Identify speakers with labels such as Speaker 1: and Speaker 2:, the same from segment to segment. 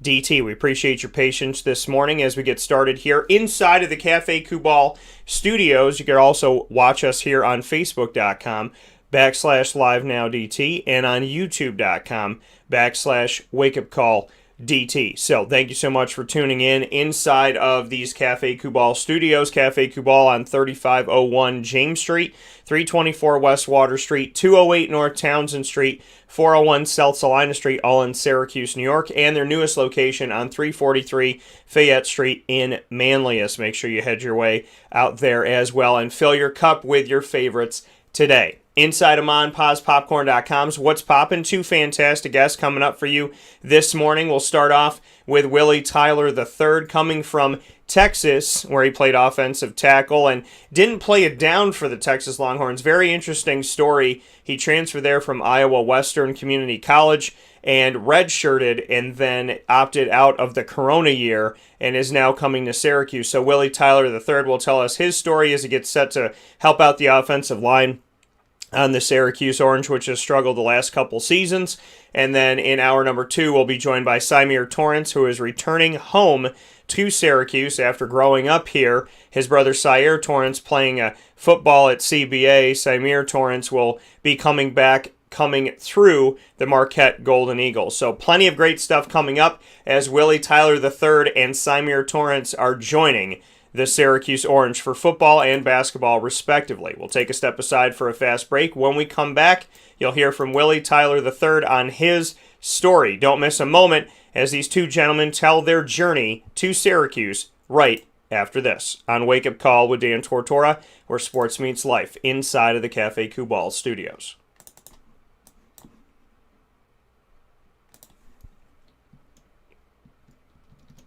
Speaker 1: DT. We appreciate your patience this morning as we get started here inside of the Cafe Kubal studios. You can also watch us here on Facebook.com/LiveNowDT and on YouTube.com/WakeUpCallDT. So thank you so much for tuning in inside of these Cafe Kubal studios. Cafe Kubal on 3501 James Street, 324 West Water Street, 208 North Townsend Street, 401 South Salina Street, all in Syracuse, New York, and their newest location on 343 Fayette Street in Manlius. Make sure you head your way out there as well and fill your cup with your favorites today. Inside of MonPazPopcorn.com's What's Poppin'? Two fantastic guests coming up for you this morning. We'll start off with Willie Tyler III, coming from Texas, where he played offensive tackle and didn't play it down for the Texas Longhorns. Very interesting story. He transferred there from Iowa Western Community College and redshirted and then opted out of the Corona year and is now coming to Syracuse. So Willie Tyler III will tell us his story as he gets set to help out the offensive line on the Syracuse Orange, which has struggled the last couple seasons. And then in hour number 2, we'll be joined by Symir Torrence, who is returning home to Syracuse after growing up here. His brother Syracuse Torrence playing football at CBA. Symir Torrence will be coming through the Marquette Golden Eagles. So plenty of great stuff coming up as Willie Tyler III and Symir Torrence are joining the Syracuse Orange for football and basketball, respectively. We'll take a step aside for a fast break. When we come back, you'll hear from Willie Tyler III on his story. Don't miss a moment as these two gentlemen tell their journey to Syracuse right after this on Wake Up Call with Dan Tortora, where sports meets life inside of the Cafe Kubal studios.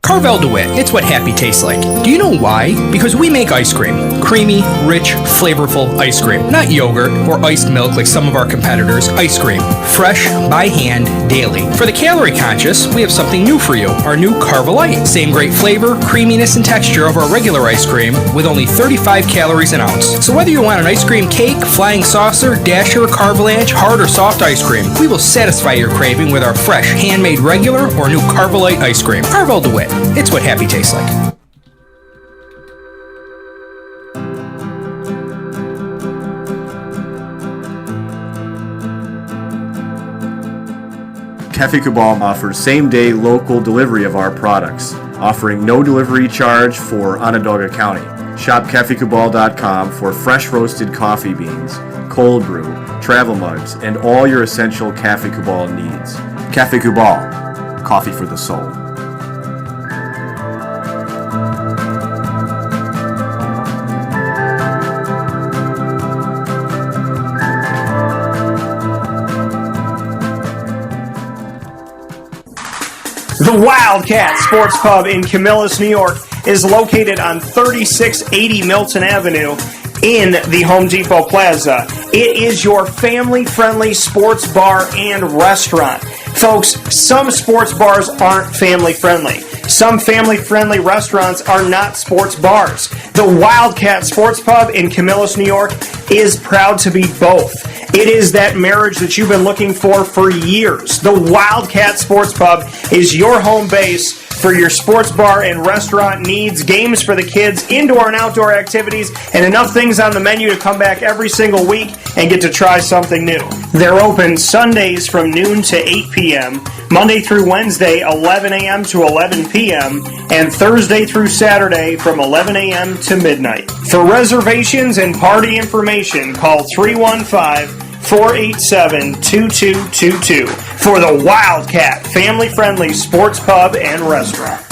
Speaker 2: Carvel DeWitt, it's what happy tastes like. Do you know why? Because we make ice cream. Creamy, rich, flavorful ice cream. Not yogurt or iced milk like some of our competitors. Ice cream. Fresh, by hand, daily. For the calorie conscious, we have something new for you. Our new Carvelite. Same great flavor, creaminess, and texture of our regular ice cream with only 35 calories an ounce. So whether you want an ice cream cake, flying saucer, dasher, carvalanche, hard or soft ice cream, we will satisfy your craving with our fresh, handmade regular or new Carvelite ice cream. Carvel DeWitt. It's what happy tastes like.
Speaker 3: Cafe Kubal offers same-day local delivery of our products, offering no delivery charge for Onondaga County. Shop cafekubal.com for fresh roasted coffee beans, cold brew, travel mugs, and all your essential Cafe Kubal needs. Cafe Kubal, coffee for the soul.
Speaker 1: The Wildcat Sports Pub in Camillus, New York is located on 3680 Milton Avenue in the Home Depot Plaza. It is your family-friendly sports bar and restaurant. Folks, some sports bars aren't family-friendly. Some family-friendly restaurants are not sports bars. The Wildcat Sports Pub in Camillus, New York is proud to be both. It is that marriage that you've been looking for years. The Wildcat Sports Pub is your home base for your sports bar and restaurant needs, games for the kids, indoor and outdoor activities, and enough things on the menu to come back every single week and get to try something new. They're open Sundays from noon to 8 p.m., Monday through Wednesday, 11 a.m. to 11 p.m., and Thursday through Saturday from 11 a.m. to midnight. For reservations and party information, call 315-487-2222 for the Wildcat family-friendly sports pub and restaurant.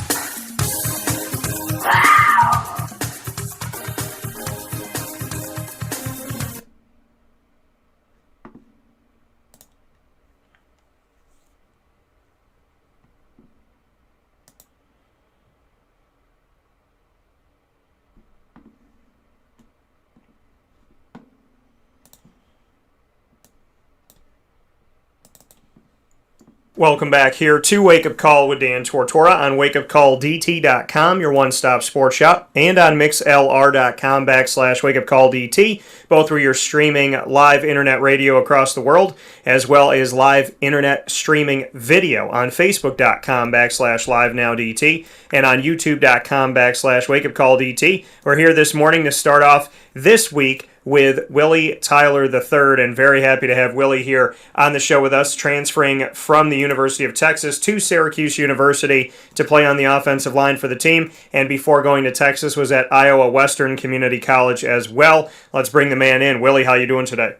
Speaker 1: Welcome back here to Wake Up Call with Dan Tortora on wakeupcalldt.com, your one-stop sports shop, and on mixlr.com/wakeupcalldt, both where you're streaming live internet radio across the world, as well as live internet streaming video on facebook.com/livenowdt and on youtube.com/wakeupcalldt. We're here this morning to start off this week with Willie Tyler III, and very happy to have Willie here on the show with us, transferring from the University of Texas to Syracuse University to play on the offensive line for the team, and before going to Texas was at Iowa Western Community College as well. Let's bring the man in. Willie, how you doing today?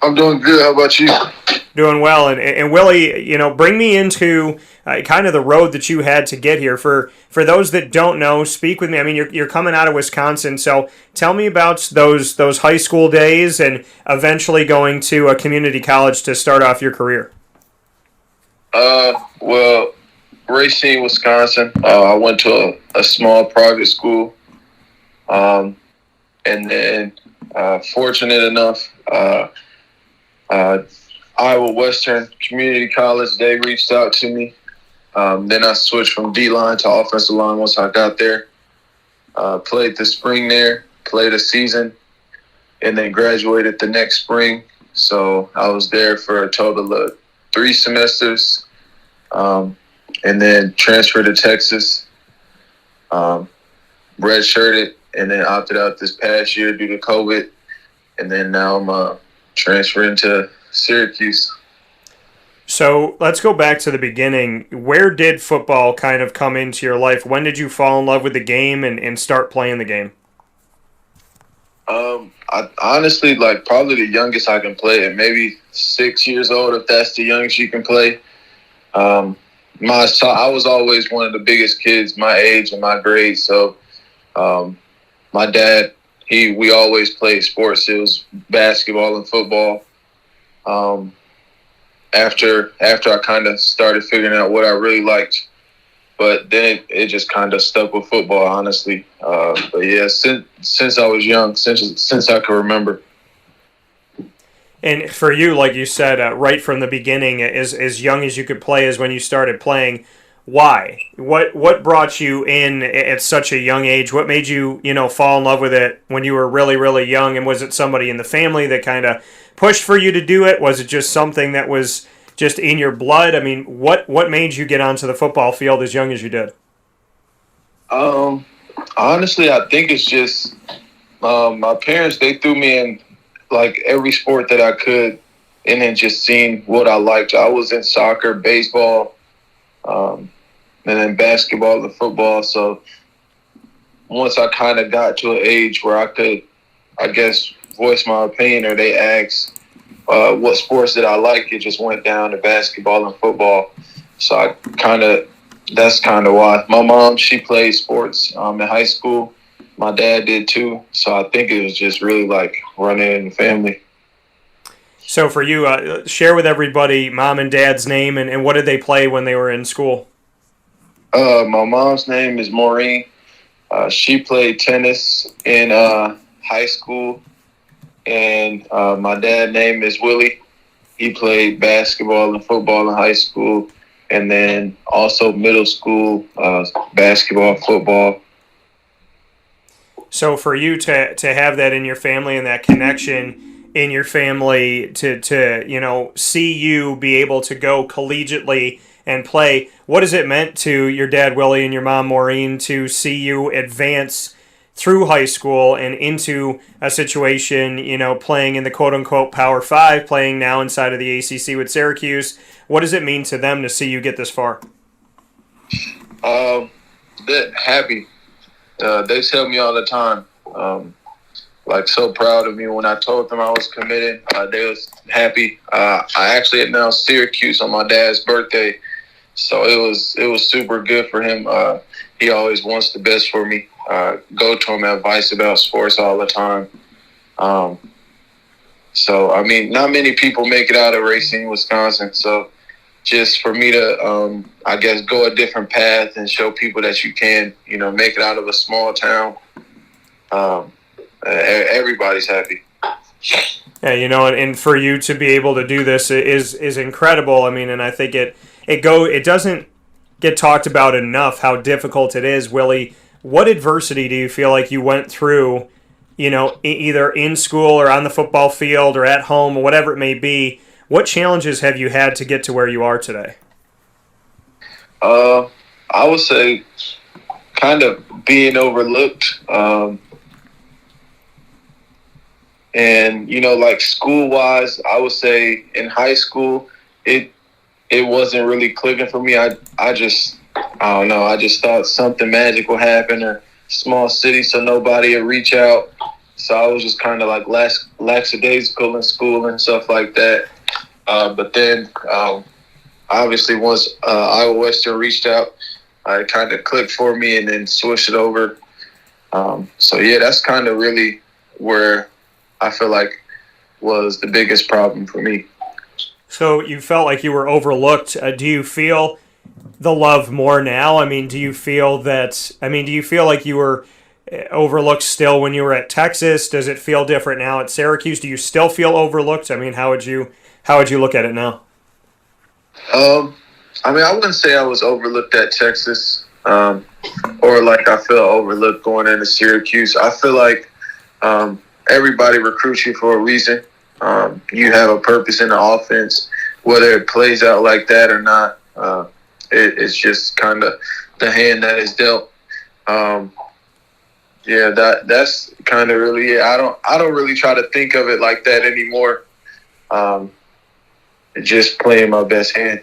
Speaker 4: I'm doing good. How about you?
Speaker 1: Doing well. And Willie, bring me into kind of the road that you had to get here. For those that don't know, speak with me. I mean, you're coming out of Wisconsin, so tell me about those high school days and eventually going to a community college to start off your career.
Speaker 4: Well, Racine, Wisconsin. I went to a small private school, and then fortunate enough, Iowa Western Community College, they reached out to me. Then I switched from D-line to offensive line once I got there. Played the spring there, played a season, and then graduated the next spring. So I was there for a total of 3 semesters, and then transferred to Texas, redshirted, and then opted out this past year due to COVID. And then now I'm transferring to Syracuse.
Speaker 1: So let's go back to the beginning. Where did football kind of come into your life? When did you fall in love with the game and start playing the game?
Speaker 4: I honestly, probably the youngest I can play at maybe 6 years old, if that's the youngest you can play. I was always one of the biggest kids my age and my grade. So my dad, we always played sports. It was basketball and football. After I kind of started figuring out what I really liked, but then it just kind of stuck with football, honestly. But yeah, since I was young, since I can remember.
Speaker 1: And for you, like you said, right from the beginning, as young as you could play is when you started playing. Why? What brought you in at such a young age? What made you, fall in love with it when you were really, really young? And was it somebody in the family that kind of pushed for you to do it? Was it just something that was just in your blood? I mean, what made you get onto the football field as young as you did?
Speaker 4: Honestly, I think it's just my parents, they threw me in every sport that I could, and then just seeing what I liked. I was in soccer, baseball, and then basketball and football. So once I kind of got to an age where I could, I guess, voice my opinion, or they asked what sports did I like, it just went down to basketball and football. So that's kind of why. My mom, she played sports in high school. My dad did too. So I think it was just really running in the family.
Speaker 1: So for you, share with everybody mom and dad's name and what did they play when they were in school?
Speaker 4: My mom's name is Maureen. She played tennis in high school. And my dad's name is Willie. He played basketball and football in high school, and then also middle school, basketball, football.
Speaker 1: So for you to have that in your family and that connection in your family to see you be able to go collegiately and play, what has it meant to your dad Willie and your mom Maureen to see you advance through high school and into a situation, playing in the quote-unquote Power 5, playing now inside of the ACC with Syracuse? What does it mean to them to see you get this far?
Speaker 4: They're happy. They tell me all the time, so proud of me. When I told them I was committed, they was happy. I actually announced Syracuse on my dad's birthday, so it was super good for him. He always wants the best for me. Go to him advice about sports all the time. So, I mean, not many people make it out of Racine, Wisconsin. So just for me to, I guess, go a different path and show people that you can, make it out of a small town, everybody's happy.
Speaker 1: Yeah, and for you to be able to do this is incredible. I mean, and I think it it doesn't get talked about enough how difficult it is. Willie, what adversity do you feel like you went through, either in school or on the football field or at home or whatever it may be? What challenges have you had to get to where you are today?
Speaker 4: I would say kind of being overlooked. And, like school-wise, I would say in high school, it wasn't really clicking for me. I don't know. I just thought something magic would happen, or small city, so nobody would reach out. So I was just kind of like lackadaisical in school and stuff like that. But then, obviously, once Iowa Western reached out, it kind of clicked for me, and then switched it over. So yeah, that's kind of really where I feel like was the biggest problem for me.
Speaker 1: So you felt like you were overlooked. Do you feel the love more now? I mean, do you feel like you were overlooked still when you were at Texas? Does it feel different now at Syracuse? Do you still feel overlooked? I mean, how would you look at it now?
Speaker 4: I wouldn't say I was overlooked at Texas, or like I feel overlooked going into Syracuse. I feel like everybody recruits you for a reason. You have a purpose in the offense, whether it plays out like that or not. It's just kind of the hand that is dealt. That's kind of really it. I don't really try to think of it like that anymore. Just playing my best hand.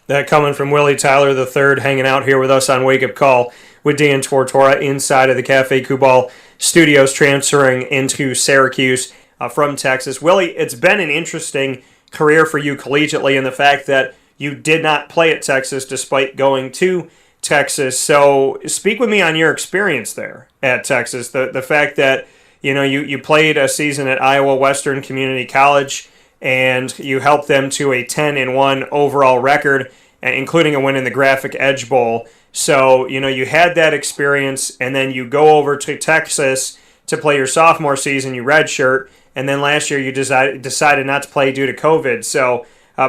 Speaker 1: That coming from Willie Tyler III, hanging out here with us on Wake Up Call with Dan Tortora inside of the Cafe Kubal studios, transferring into Syracuse from Texas. Willie, it's been an interesting career for you collegiately in the fact that you did not play at Texas despite going to Texas. So speak with me on your experience there at Texas. The fact that you played a season at Iowa Western Community College, and you helped them to a 10-1 overall record, including a win in the Graphic Edge Bowl. So, you had that experience, and then you go over to Texas to play your sophomore season, you redshirt, and then last year you decided not to play due to COVID. So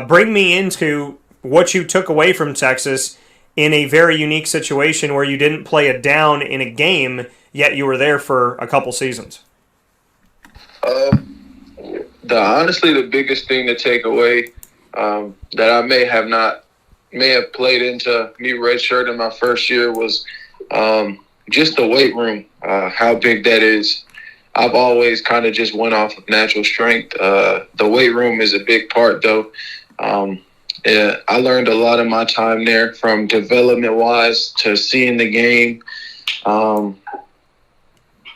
Speaker 1: bring me into what you took away from Texas in a very unique situation where you didn't play a down in a game, yet you were there for a couple seasons.
Speaker 4: Honestly, the biggest thing to take away that I may have played into me redshirt in my first year was just the weight room, how big that is. I've always kind of just went off of natural strength. The weight room is a big part, though. I learned a lot of my time there, from development-wise to seeing the game,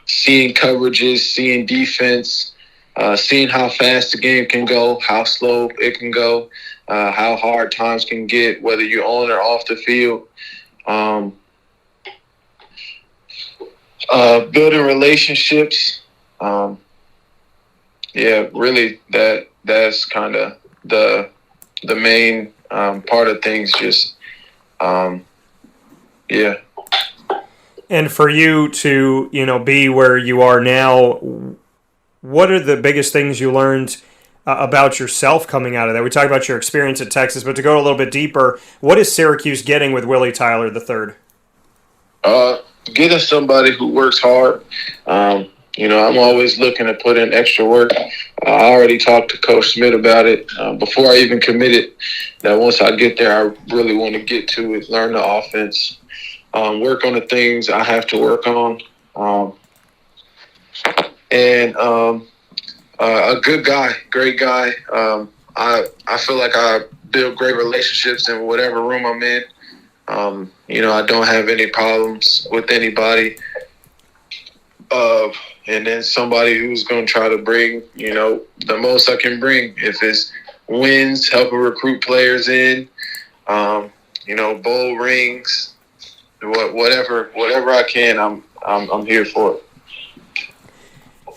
Speaker 4: seeing coverages, seeing defense, seeing how fast the game can go, how slow it can go, how hard times can get, whether you're on or off the field. Building relationships. Really that's kind of the main part of things. Just
Speaker 1: And for you to be where you are now, what are the biggest things you learned about yourself coming out of that? We talked about your experience at Texas, but to go a little bit deeper, what is Syracuse getting with Willie Tyler III?
Speaker 4: Getting somebody who works hard. I'm always looking to put in extra work. I already talked to Coach Smith about it before I even committed, that once I get there, I really want to get to it, learn the offense, work on the things I have to work on. A good guy, great guy. I feel like I build great relationships in whatever room I'm in. I don't have any problems with anybody. And then somebody who's going to try to bring, the most I can bring. If it's wins, helping recruit players in, bowl rings, whatever I can, I'm here for it.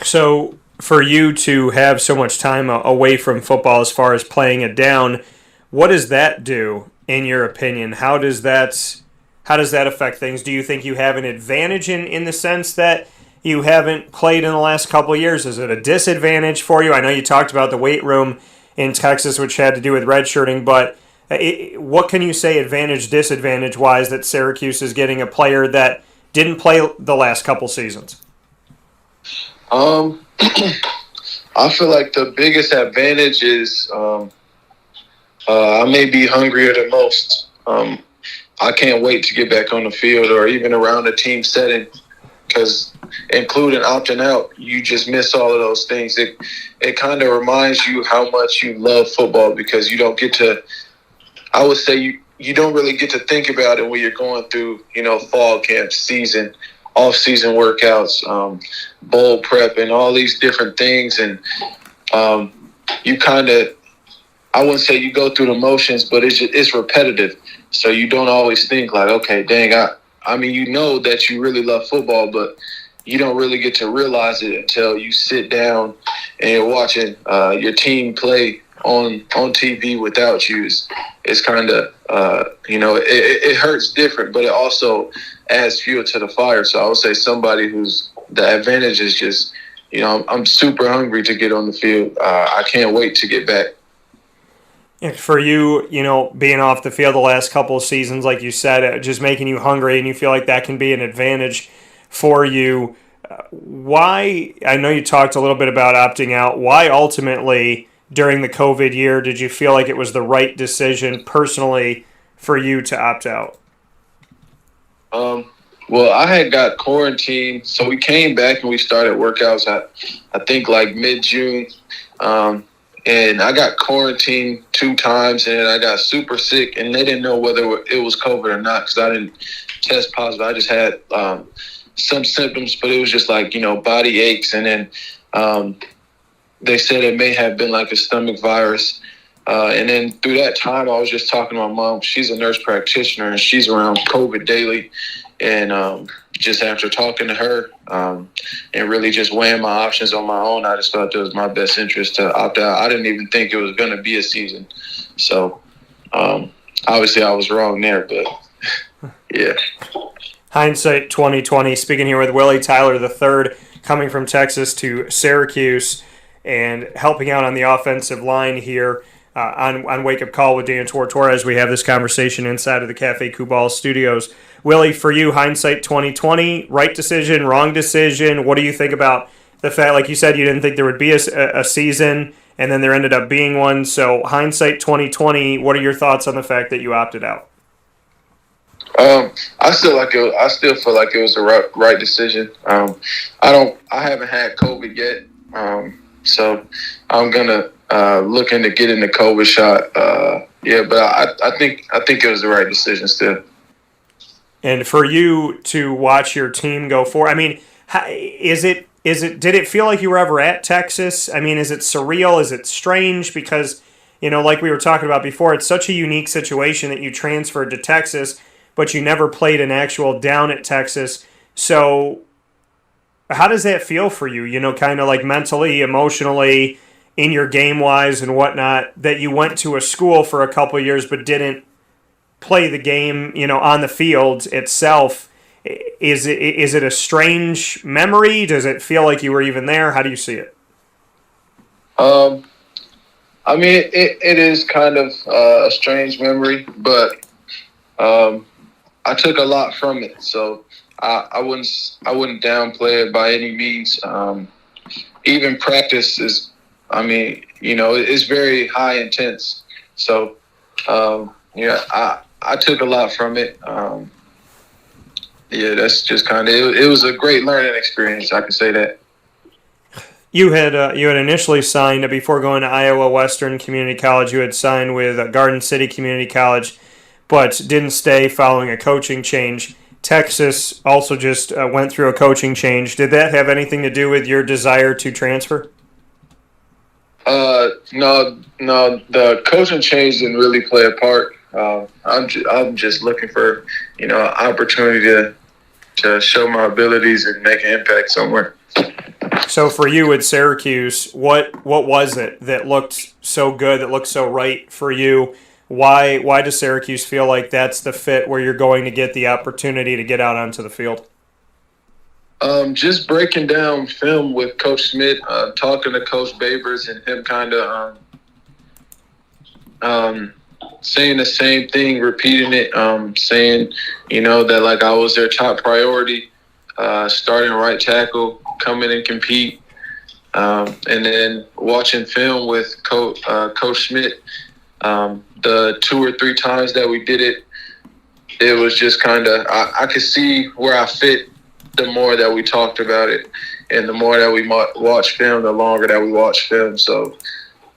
Speaker 1: So for you to have so much time away from football as far as playing it down, what does that do, in your opinion? How does that affect things? Do you think you have an advantage in the sense that you haven't played in the last couple of years? Is it a disadvantage for you? I know you talked about the weight room in Texas, which had to do with redshirting, but What can you say advantage, disadvantage wise that Syracuse is getting a player that didn't play the last couple seasons?
Speaker 4: I feel like the biggest advantage is I may be hungrier than most. I can't wait to get back on the field or even around a team setting, because including opting out, you just miss all of those things. It kind of reminds you how much you love football, because you don't get to, I would say you don't really get to think about it when you're going through, fall camp season, off-season workouts, bowl prep, and all these different things. And you kind of, I wouldn't say you go through the motions, but it's repetitive. So you don't always think like, okay, dang, I mean, you know that you really love football, but you don't really get to realize it until you sit down and you're watching your team play on TV without you. It's kind of, it hurts different, but it also adds fuel to the fire. So I would say somebody who's the advantage is just, I'm super hungry to get on the field. I can't wait to get back.
Speaker 1: For you, being off the field the last couple of seasons, like you said, just making you hungry, and you feel like that can be an advantage for you. Why, I know you talked a little bit about opting out. Why ultimately, during the COVID year, did you feel like it was the right decision personally for you to opt out?
Speaker 4: Well, I had got quarantined, so we came back and we started workouts, I think like mid-June. And I got quarantined 2 times, and I got super sick, and they didn't know whether it was COVID or not, because I didn't test positive. I just had some symptoms, but it was just like, body aches. And then they said it may have been like a stomach virus. And then through that time, I was just talking to my mom. She's a nurse practitioner, and she's around COVID daily. And just after talking to her and really just weighing my options on my own, I just thought it was my best interest to opt out. I didn't even think it was going to be a season. So obviously I was wrong there, but yeah.
Speaker 1: Hindsight 2020, speaking here with Willie Tyler III, coming from Texas to Syracuse and helping out on the offensive line here on Wake Up Call with Dan Tortora as we have this conversation inside of the Cafe Kubal studios. Willie, for you, hindsight 2020, right decision, wrong decision? What do you think about the fact, like you said, you didn't think there would be a season, and then there ended up being one. So hindsight 2020, what are your thoughts on the fact that you opted out?
Speaker 4: I still feel like it was the right decision. I haven't had COVID yet, so I'm gonna look into getting the COVID shot. But I think it was the right decision still.
Speaker 1: And for you to watch your team go forward, I mean, did it feel like you were ever at Texas? I mean, is it surreal? Is it strange? Because, like we were talking about before, it's such a unique situation that you transferred to Texas, but you never played an actual down at Texas. So how does that feel for you, kind of like mentally, emotionally, in your game-wise and whatnot, that you went to a school for a couple of years but didn't play the game, on the field itself? Is it a strange memory? Does it feel like you were even there? How do you see it?
Speaker 4: I mean, it is kind of a strange memory, but I took a lot from it, so I wouldn't downplay it by any means. Even practice is, it's very high intense. So I took a lot from it. That's just kind of it was a great learning experience. I can say that.
Speaker 1: You had initially signed before going to Iowa Western Community College. You had signed with Garden City Community College, but didn't stay following a coaching change. Texas also just went through a coaching change. Did that have anything to do with your desire to transfer?
Speaker 4: No. The coaching change didn't really play a part. I'm just looking for, an opportunity to show my abilities and make an impact somewhere.
Speaker 1: So for you at Syracuse, what was it that looked so good, that looked so right for you? Why does Syracuse feel like that's the fit where you're going to get the opportunity to get out onto the field?
Speaker 4: Just breaking down film with Coach Smith, talking to Coach Babers, and him kind of saying the same thing, repeating it, saying, that like I was their top priority, starting right tackle, come in and compete. And then watching film with Coach Schmidt, the 2 or 3 times that we did it, it was just kind of, I could see where I fit the more that we talked about it. And the more that we watched film, the longer that we watched film. So,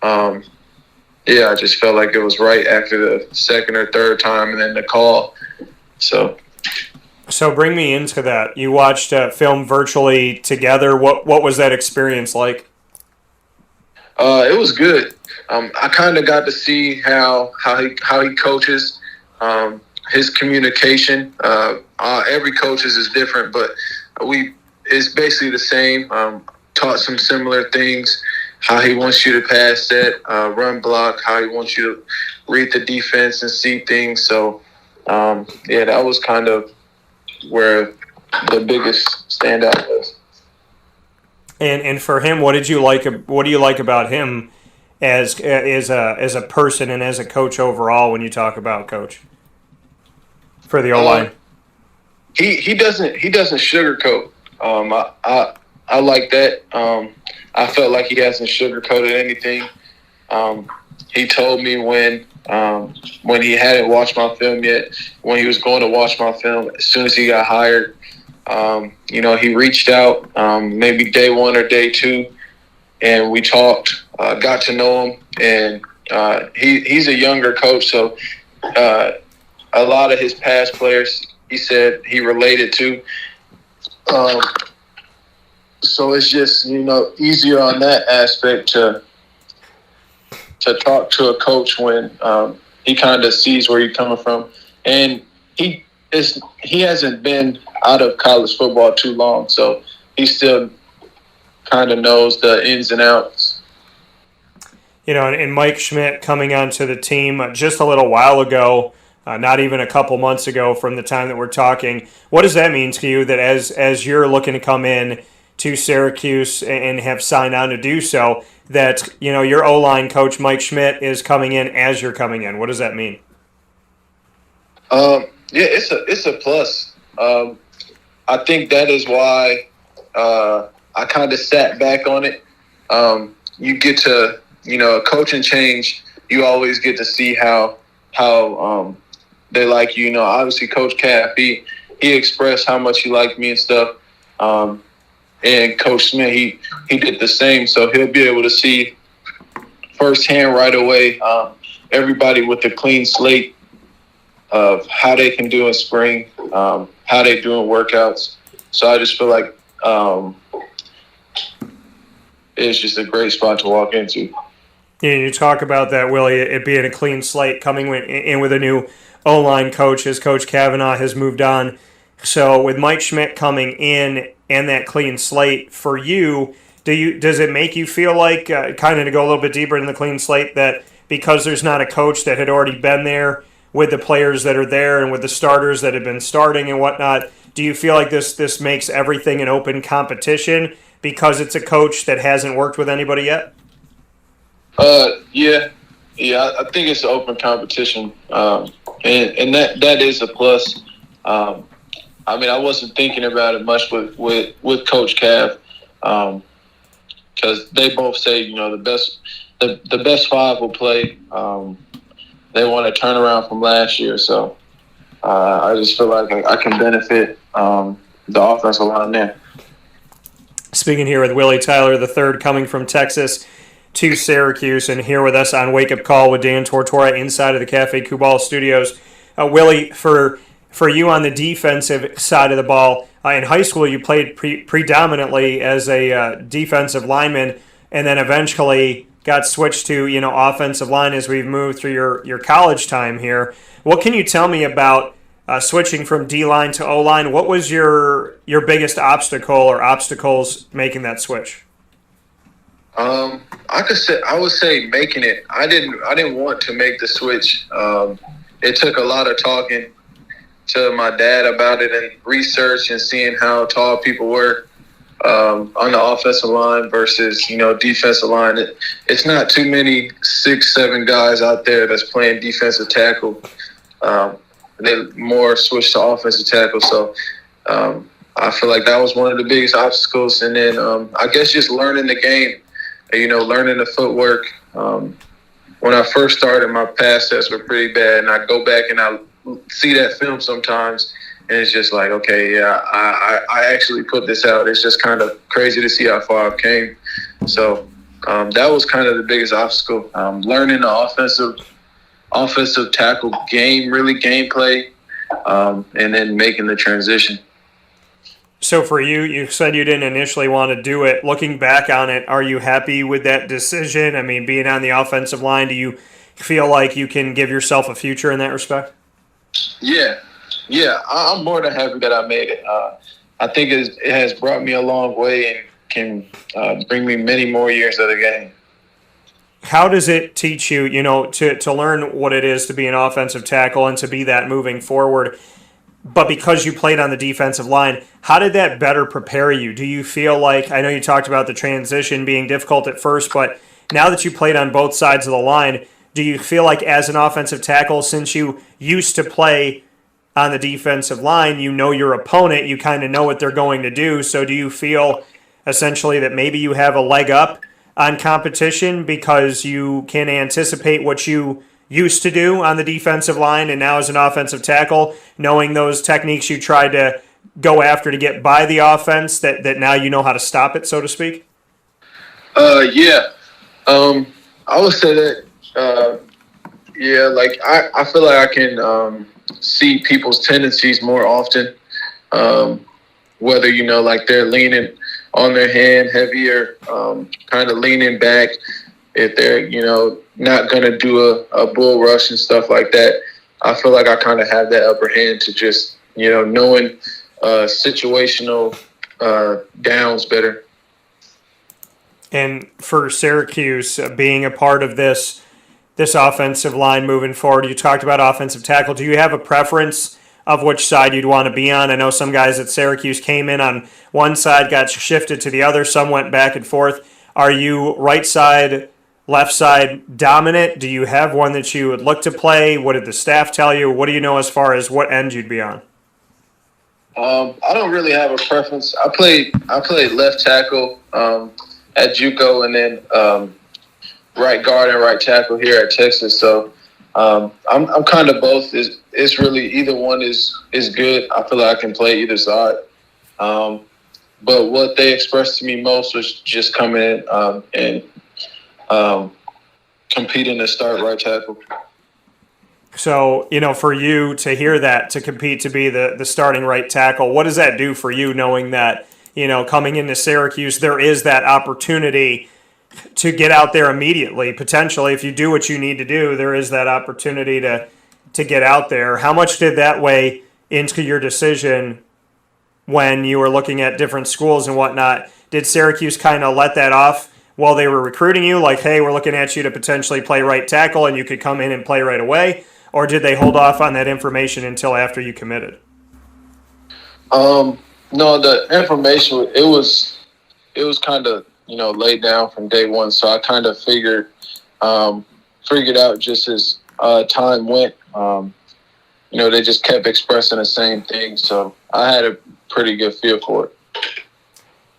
Speaker 4: I just felt like it was right after the second or third time and then the call. So
Speaker 1: bring me into that. You watched film virtually together. What was that experience like?
Speaker 4: It was good. I kind of got to see how he coaches, his communication. Every coach is different, but it's basically the same. Taught some similar things. How he wants you to pass set, run block. How he wants you to read the defense and see things. So, that was kind of where the biggest standout was.
Speaker 1: And for him, what do you like about him as a person and as a coach overall when you talk about coach for the O-line?
Speaker 4: He doesn't sugarcoat. I like that. I felt like he hasn't sugarcoated anything. He told me when he hadn't watched my film yet, when he was going to watch my film, as soon as he got hired, he reached out maybe day 1 or day 2, and we talked, got to know him, and he's a younger coach, so a lot of his past players, he said he related to. So it's just, easier on that aspect to talk to a coach when he kind of sees where you're coming from. And he hasn't been out of college football too long, so he still kind of knows the ins and outs.
Speaker 1: And Mike Schmidt coming onto the team just a little while ago, not even a couple months ago from the time that we're talking. What does that mean to you that as you're looking to come in to Syracuse and have signed on to do so, that your O-line coach Mike Schmidt is coming in as you're coming in? What does that mean?
Speaker 4: It's a plus. I think that is why I kind of sat back on it. You get to a coaching change. You always get to see how they like you. Obviously Coach Caff, he expressed how much he liked me and stuff. And Coach Smith, he did the same, so he'll be able to see firsthand right away everybody with a clean slate of how they can do in spring, how they do in workouts. So I just feel like it's just a great spot to walk into.
Speaker 1: Yeah, you talk about that, Willie, it being a clean slate, coming in with a new O-line coach as Coach Kavanaugh has moved on. So with Mike Schmidt coming in and that clean slate for you, does it make you feel like, kind of to go a little bit deeper in the clean slate, that because there's not a coach that had already been there with the players that are there and with the starters that have been starting and whatnot, do you feel like this makes everything an open competition because it's a coach that hasn't worked with anybody yet?
Speaker 4: Yeah, I think it's an open competition, and that is a plus. I wasn't thinking about it much with Coach Cav, because they both say the best 5 will play. They want to turn around from last year, so I just feel like I can benefit the offensive line there.
Speaker 1: Speaking here with Willie Tyler, the third, coming from Texas to Syracuse, and here with us on Wake Up Call with Dan Tortora inside of the Cafe Kubal studios. Willie, for you on the defensive side of the ball, in high school you played predominantly as a defensive lineman, and then eventually got switched to offensive line as we've moved through your college time here. What can you tell me about switching from D-line to O-line? What was your biggest obstacle or obstacles making that switch?
Speaker 4: I would say making it. I didn't want to make the switch. It took a lot of talking to my dad about it and research and seeing how tall people were. on the offensive line versus, defensive line. It's not too many 6'7" guys out there that's playing defensive tackle. They more switch to offensive tackle. So I feel like that was one of the biggest obstacles. And then I guess just learning the game, learning the footwork. When I first started, my pass sets were pretty bad, and I go back and I see that film sometimes, and it's just like, okay, yeah, I actually put this out. It's just kind of crazy to see how far I've came. So that was kind of the biggest obstacle. Learning the offensive tackle game, really gameplay, and then making the transition.
Speaker 1: So for you, you said you didn't initially want to do it. Looking back on it, are you happy with that decision? I mean, being on the offensive line, do you feel like you can give yourself a future in that respect?
Speaker 4: Yeah, I'm more than happy that I made it. I think it has brought me a long way and can bring me many more years of the game.
Speaker 1: How does it teach you, to learn what it is to be an offensive tackle and to be that moving forward? But because you played on the defensive line, how did that better prepare you? Do you feel like, I know you talked about the transition being difficult at first, but now that you played on both sides of the line, do you feel like as an offensive tackle, since you used to play on the defensive line, you know your opponent, you kind of know what they're going to do, so do you feel essentially that maybe you have a leg up on competition because you can anticipate what you used to do on the defensive line, and now as an offensive tackle, knowing those techniques you tried to go after to get by the offense, that now you know how to stop it, so to speak?
Speaker 4: Yeah. I would say that, I feel like I can see people's tendencies more often, whether, like they're leaning on their hand heavier, kind of leaning back, if they're, not going to do a bull rush and stuff like that. I feel like I kind of have that upper hand to just, knowing situational downs better.
Speaker 1: And for Syracuse, being a part of this offensive line moving forward, you talked about offensive tackle. Do you have a preference of which side you'd want to be on? I know some guys at Syracuse came in on one side, got shifted to the other. Some went back and forth. Are you right side, left side dominant? Do you have one that you would look to play? What did the staff tell you? What do you know as far as what end you'd be on?
Speaker 4: I don't really have a preference. I played left tackle at JUCO, and then right guard and right tackle here at Texas. So I'm kind of both. It's really either one is good. I feel like I can play either side. But what they expressed to me most was just coming in and competing to start right tackle.
Speaker 1: So, for you to hear that, to compete to be the starting right tackle, what does that do for you, knowing that, coming into Syracuse, there is that opportunity to get out there immediately, potentially? If you do what you need to do, there is that opportunity to get out there. How much did that weigh into your decision when you were looking at different schools and whatnot? Did Syracuse kind of let that off while they were recruiting you, like, hey, we're looking at you to potentially play right tackle and you could come in and play right away? Or did they hold off on that information until after you committed?
Speaker 4: No, the information, it was kind of, laid down from day one. So I kind of figured out just as time went. They just kept expressing the same thing. So I had a pretty good feel for it.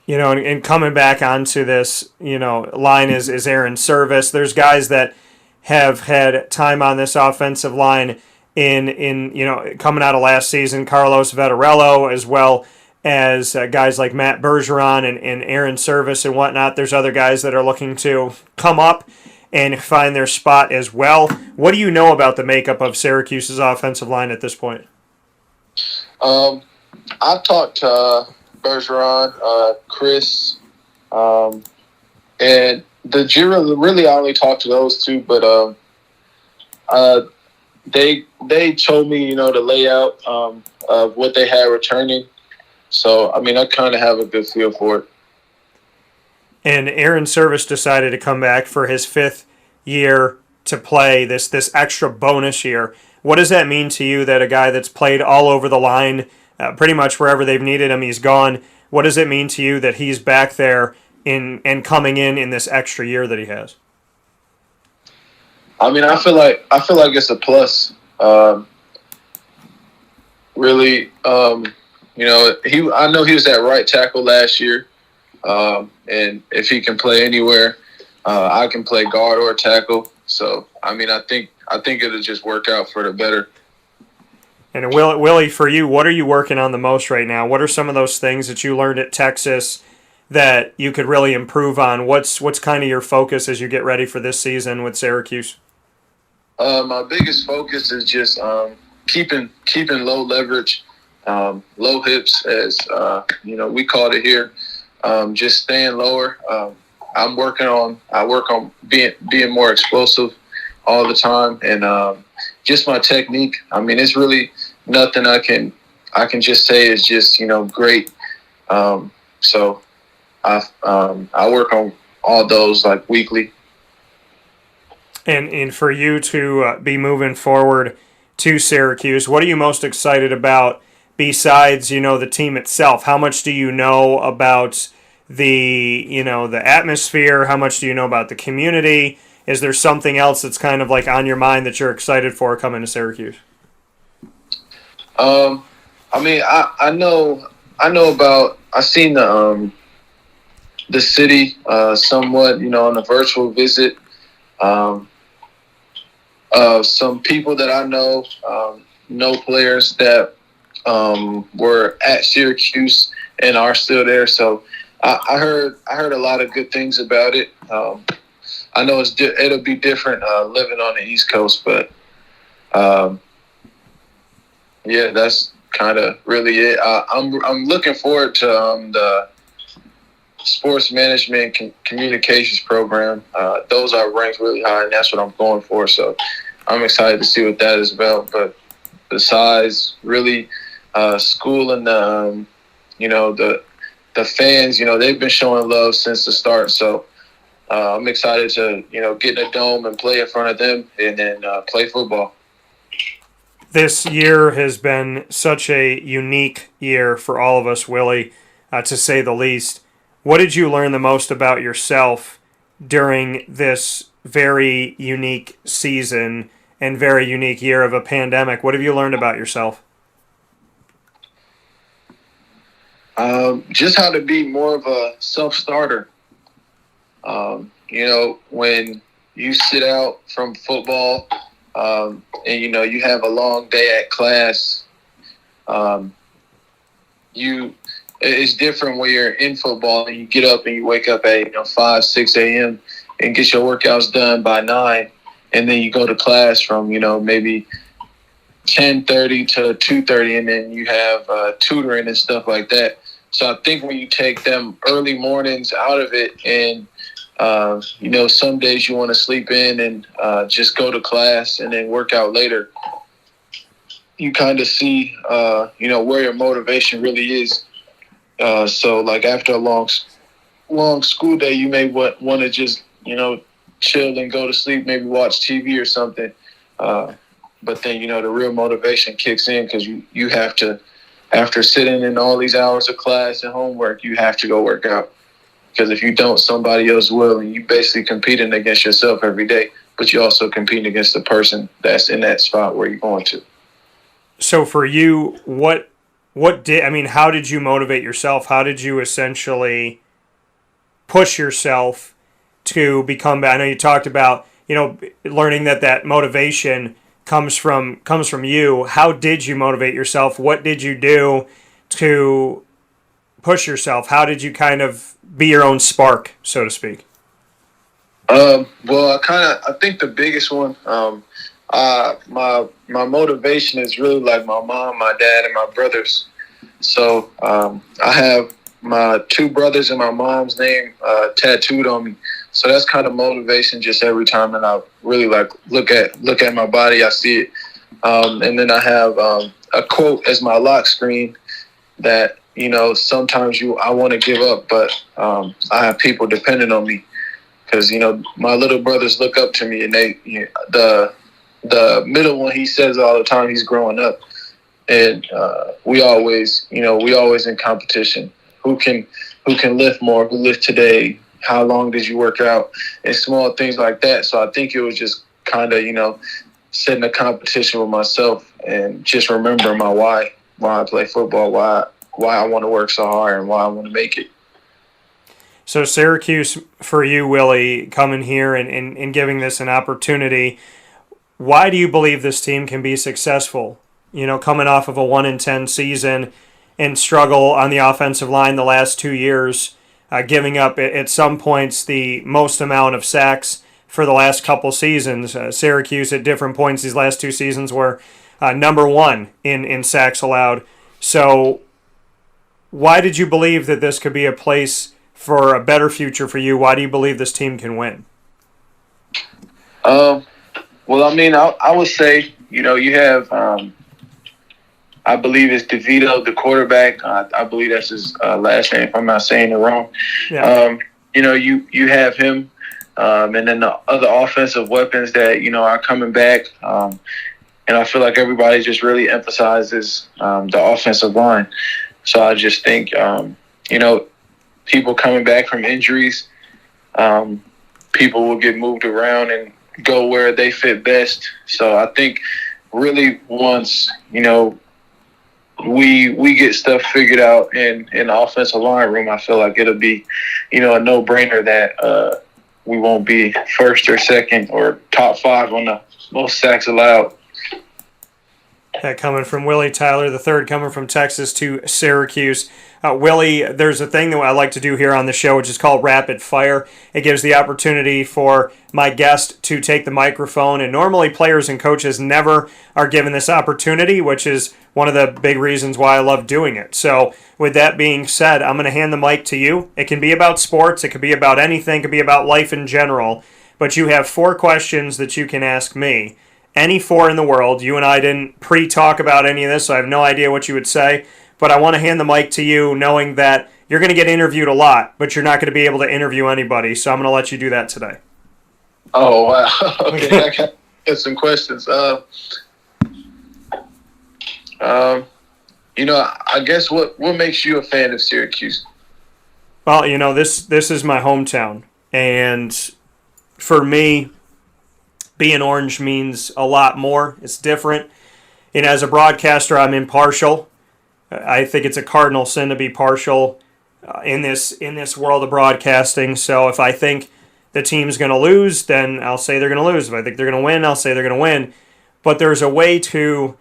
Speaker 1: And coming back onto this, line is Aaron Service. There's guys that have had time on this offensive line in coming out of last season, Carlos Vettorello, as well as guys like Matt Bergeron and Aaron Service and whatnot. There's other guys that are looking to come up and find their spot as well. What do you know about the makeup of Syracuse's offensive line at this point?
Speaker 4: I've talked to Bergeron, Chris, and the Jira. Really, I only talked to those two, but they told me, the layout of what they had returning. So, I kind of have a good feel for it.
Speaker 1: And Aaron Service decided to come back for his fifth year to play this extra bonus year. What does that mean to you that a guy that's played all over the line, pretty much wherever they've needed him, he's gone? What does it mean to you that he's back there and coming in this extra year that he has?
Speaker 4: I mean, I feel like it's a plus. Really, I know he was at right tackle last year, and if he can play anywhere, I can play guard or tackle. So, I mean, I think it'll just work out for the better.
Speaker 1: And Willie, for you, what are you working on the most right now? What are some of those things that you learned at Texas that you could really improve on? What's kind of your focus as you get ready for this season with Syracuse?
Speaker 4: My biggest focus is just keeping low leverage, low hips, as we call it here. Just staying lower. I work on being more explosive all the time, and just my technique. I mean, it's really nothing I can just say is just great. So I work on all those like weekly.
Speaker 1: And for you to be moving forward to Syracuse, what are you most excited about besides the team itself? How much do you know about the atmosphere? How much do you know about the community? Is there something else that's kind of like on your mind that you're excited for coming to Syracuse?
Speaker 4: I mean, I know about. I've seen the city somewhat, on a virtual visit. Some people that I know players that were at Syracuse and are still there. So I heard a lot of good things about it. I know it'll be different living on the East Coast, but yeah, that's kind of really it. I'm looking forward to the sports management communications program. Those are ranked really high, and that's what I'm going for. So I'm excited to see what that is about. But besides, really, school and the fans, they've been showing love since the start. So I'm excited to get in a dome and play in front of them, and then play football.
Speaker 1: This year has been such a unique year for all of us, Willie, to say the least. What did you learn the most about yourself during this very unique season and very unique year of a pandemic? What have you learned about yourself?
Speaker 4: Just how to be more of a self-starter. When you sit out from football and, you have a long day at class, it's different when you're in football and you get up and you wake up at 5, 6 a.m. and get your workouts done by 9, and then you go to class from maybe 10:30 to 2:30, and then you have tutoring and stuff like that. So I think when you take them early mornings out of it, and some days you want to sleep in and just go to class and then work out later, you kind of see where your motivation really is. So like after a long school day, you may want to just chill and go to sleep, maybe watch TV or something. But then the real motivation kicks in, because you have to, after sitting in all these hours of class and homework, you have to go work out. Because if you don't, somebody else will, and you basically competing against yourself every day, but you also competing against the person that's in that spot where you're going to.
Speaker 1: So for you, how did you motivate yourself? How did you essentially push yourself to become better? I know you talked about, learning that motivation comes from you. How did you motivate yourself? What did you do to push yourself? How did you kind of be your own spark, so to speak?
Speaker 4: Well, I think the biggest one, my motivation is really like my mom, my dad, and my brothers. So I have my 2 brothers and my mom's name tattooed on me. So that's kind of motivation. Just every time that I really look at my body, I see it. And then I have a quote as my lock screen that sometimes I want to give up, but I have people depending on me, because my little brothers look up to me, and the middle one, he says all the time he's growing up, and we always in competition. who can lift more, who lift today, how long did you work out, and small things like that. So I think it was just kind of, setting a competition with myself and just remembering my why I play football, why I want to work so hard, and why I want to make it.
Speaker 1: So Syracuse, for you, Willie, coming here and giving this an opportunity, why do you believe this team can be successful? Coming off of a 1-10 season and struggle on the offensive line the last 2 years, giving up at some points the most amount of sacks for the last couple seasons. Syracuse at different points these last 2 seasons were number 1 in sacks allowed. So why did you believe that this could be a place for a better future for you? Why do you believe this team can win?
Speaker 4: Well, I would say, you have, I believe it's DeVito, the quarterback. I believe that's his last name, if I'm not saying it wrong.
Speaker 1: Yeah.
Speaker 4: You have him, and then the other offensive weapons that, are coming back. And I feel like everybody just really emphasizes the offensive line. So I just think, people coming back from injuries, people will get moved around and go where they fit best. So I think really once, we get stuff figured out in the offensive line room, I feel like it'll be, a no-brainer that we won't be first or second or top 5 on the most sacks allowed.
Speaker 1: That coming from Willie Tyler, the third coming from Texas to Syracuse. Willie, there's a thing that I like to do here on the show, which is called Rapid Fire. It gives the opportunity for my guest to take the microphone, and normally players and coaches never are given this opportunity, which is one of the big reasons why I love doing it. So with that being said, I'm going to hand the mic to you. It can be about sports, it could be about anything, it could be about life in general, but you have 4 questions that you can ask me. Any 4 in the world. You and I didn't pre-talk about any of this, so I have no idea what you would say. But I want to hand the mic to you knowing that you're going to get interviewed a lot, but you're not going to be able to interview anybody. So I'm going to let you do that today.
Speaker 4: Oh, wow. Okay, I got some questions. I guess what makes you a fan of Syracuse?
Speaker 1: Well, this is my hometown. And for me, being orange means a lot more. It's different. As a broadcaster, I'm impartial. I think it's a cardinal sin to be partial in this world of broadcasting. So if I think the team's going to lose, then I'll say they're going to lose. If I think they're going to win, I'll say they're going to win. But there's a way to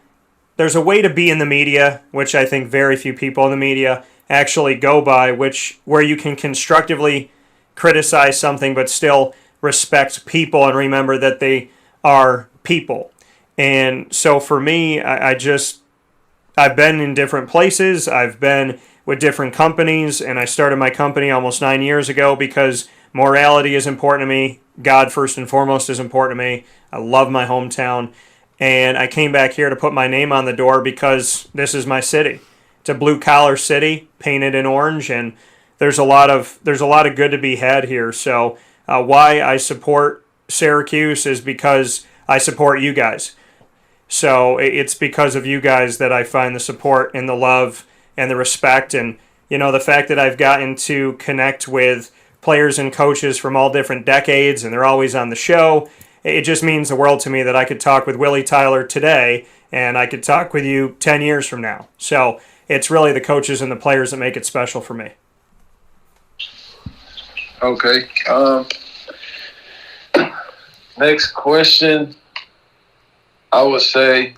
Speaker 1: be in the media, which I think very few people in the media actually go by, where you can constructively criticize something but still respect people and remember that they are people. And so for me, I've been in different places. I've been with different companies, and I started my company almost 9 years ago because morality is important to me. God, first and foremost, is important to me. I love my hometown. And I came back here to put my name on the door because this is my city. It's a blue-collar city, painted in orange, and there's a lot of good to be had here. So why I support Syracuse is because I support you guys. So it's because of you guys that I find the support and the love and the respect. And, the fact that I've gotten to connect with players and coaches from all different decades and they're always on the show, it just means the world to me that I could talk with Willie Tyler today and I could talk with you 10 years from now. So it's really the coaches and the players that make it special for me.
Speaker 4: Okay. Next question. I would say,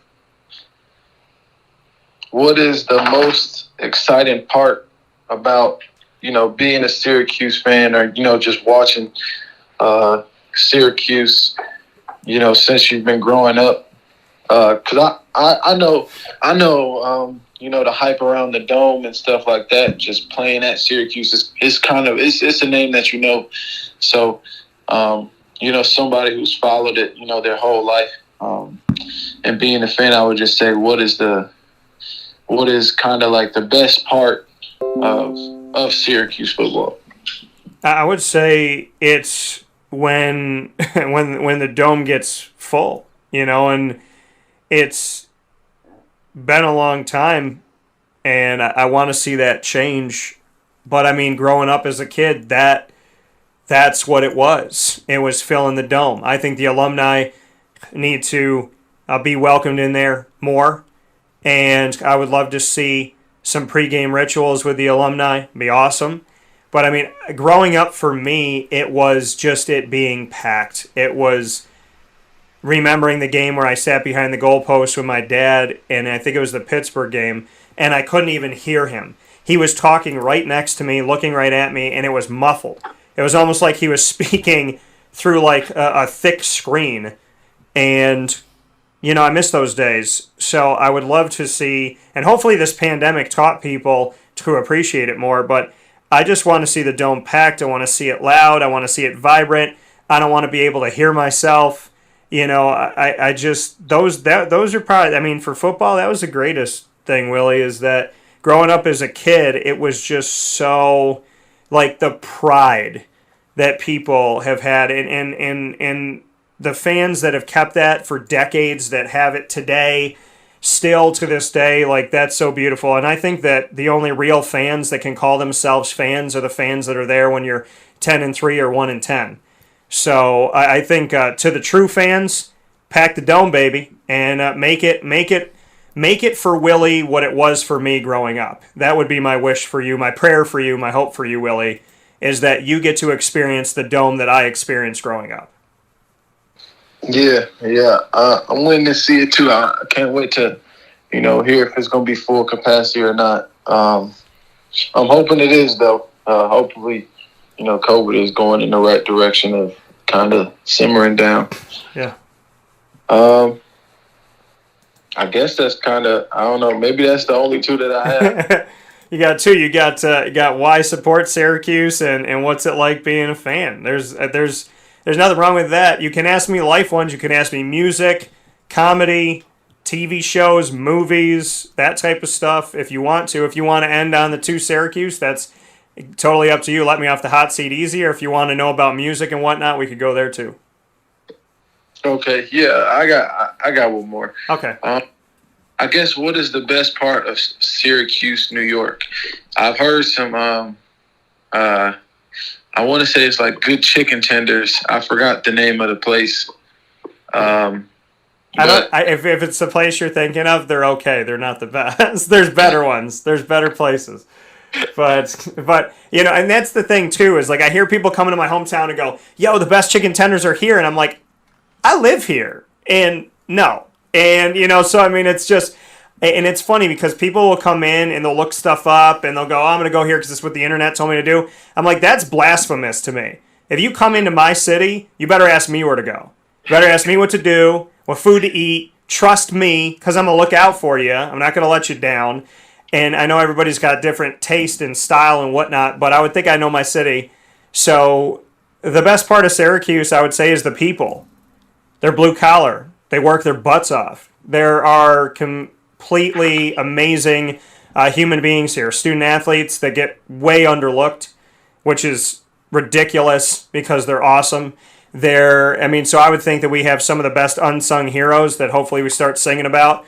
Speaker 4: what is the most exciting part about, being a Syracuse fan or, just watching Syracuse, since you've been growing up? Because I know, the hype around the dome and stuff like that, just playing at Syracuse is kind of, it's a name that you know. So, somebody who's followed it, their whole life. And being a fan, I would just say, what is kind of like the best part of Syracuse football?
Speaker 1: I would say it's when the dome gets full, and it's been a long time, and I want to see that change But I mean, growing up as a kid, that's what it was. It was filling the dome. I think the alumni need to be welcomed in there more. And I would love to see some pregame rituals with the alumni. It'd be awesome. But I mean, growing up for me, it was just it being packed. It was remembering the game where I sat behind the goalpost with my dad, and I think it was the Pittsburgh game, and I couldn't even hear him. He was talking right next to me, looking right at me, and it was muffled. It was almost like he was speaking through like a thick screen. And, you know, I miss those days. So I would love to see, and hopefully this pandemic taught people to appreciate it more, but I just want to see the dome packed. I want to see it loud. I want to see it vibrant. I don't want to be able to hear myself. You know, I just, those are probably, I mean, for football, that was the greatest thing, Willie, is that growing up as a kid, it was just so, like, the pride that people have had, and the fans that have kept that for decades, that have it today, still to this day, like, that's so beautiful. And I think that the only real fans that can call themselves fans are the fans that are there when you're 10-3 or 1-10. So I think to the true fans, pack the dome, baby, and make it for Willie what it was for me growing up. That would be my wish for you, my prayer for you, my hope for you, Willie, is that you get to experience the dome that I experienced growing up.
Speaker 4: Yeah. I'm waiting to see it too. I can't wait to, hear if it's going to be full capacity or not. I'm hoping it is, though. Hopefully, COVID is going in the right direction of kind of simmering down.
Speaker 1: Yeah.
Speaker 4: I guess that's kind of, I don't know, maybe that's the only two that I have.
Speaker 1: You got two. You got why support Syracuse and what's it like being a fan. There's nothing wrong with that. You can ask me life ones. You can ask me music, comedy, TV shows, movies, that type of stuff if you want to. If you want to end on the two Syracuse, that's totally up to you. Let me off the hot seat easy. Or if you want to know about music and whatnot, we could go there too.
Speaker 4: Okay, yeah, I got one more.
Speaker 1: Okay.
Speaker 4: I guess what is the best part of Syracuse, New York? I've heard some, I want to say it's like good chicken tenders. I forgot the name of the place.
Speaker 1: If it's the place you're thinking of, they're okay. They're not the best. There's better ones. There's better places. But and that's the thing too, is like I hear people coming to my hometown and go, yo, the best chicken tenders are here. And I'm like, I live here. And no. And, so I mean, it's just, and it's funny because people will come in and they'll look stuff up and they'll go, oh, I'm going to go here because it's what the internet told me to do. I'm like, that's blasphemous to me. If you come into my city, you better ask me where to go. You better ask me what to do, what food to eat. Trust me, because I'm going to look out for you. I'm not going to let you down. And I know everybody's got different taste and style and whatnot, but I would think I know my city. So the best part of Syracuse, I would say, is the people. They're blue collar. They work their butts off. There are completely amazing human beings here, student athletes that get way underlooked, which is ridiculous because they're awesome. So I would think that we have some of the best unsung heroes that hopefully we start singing about.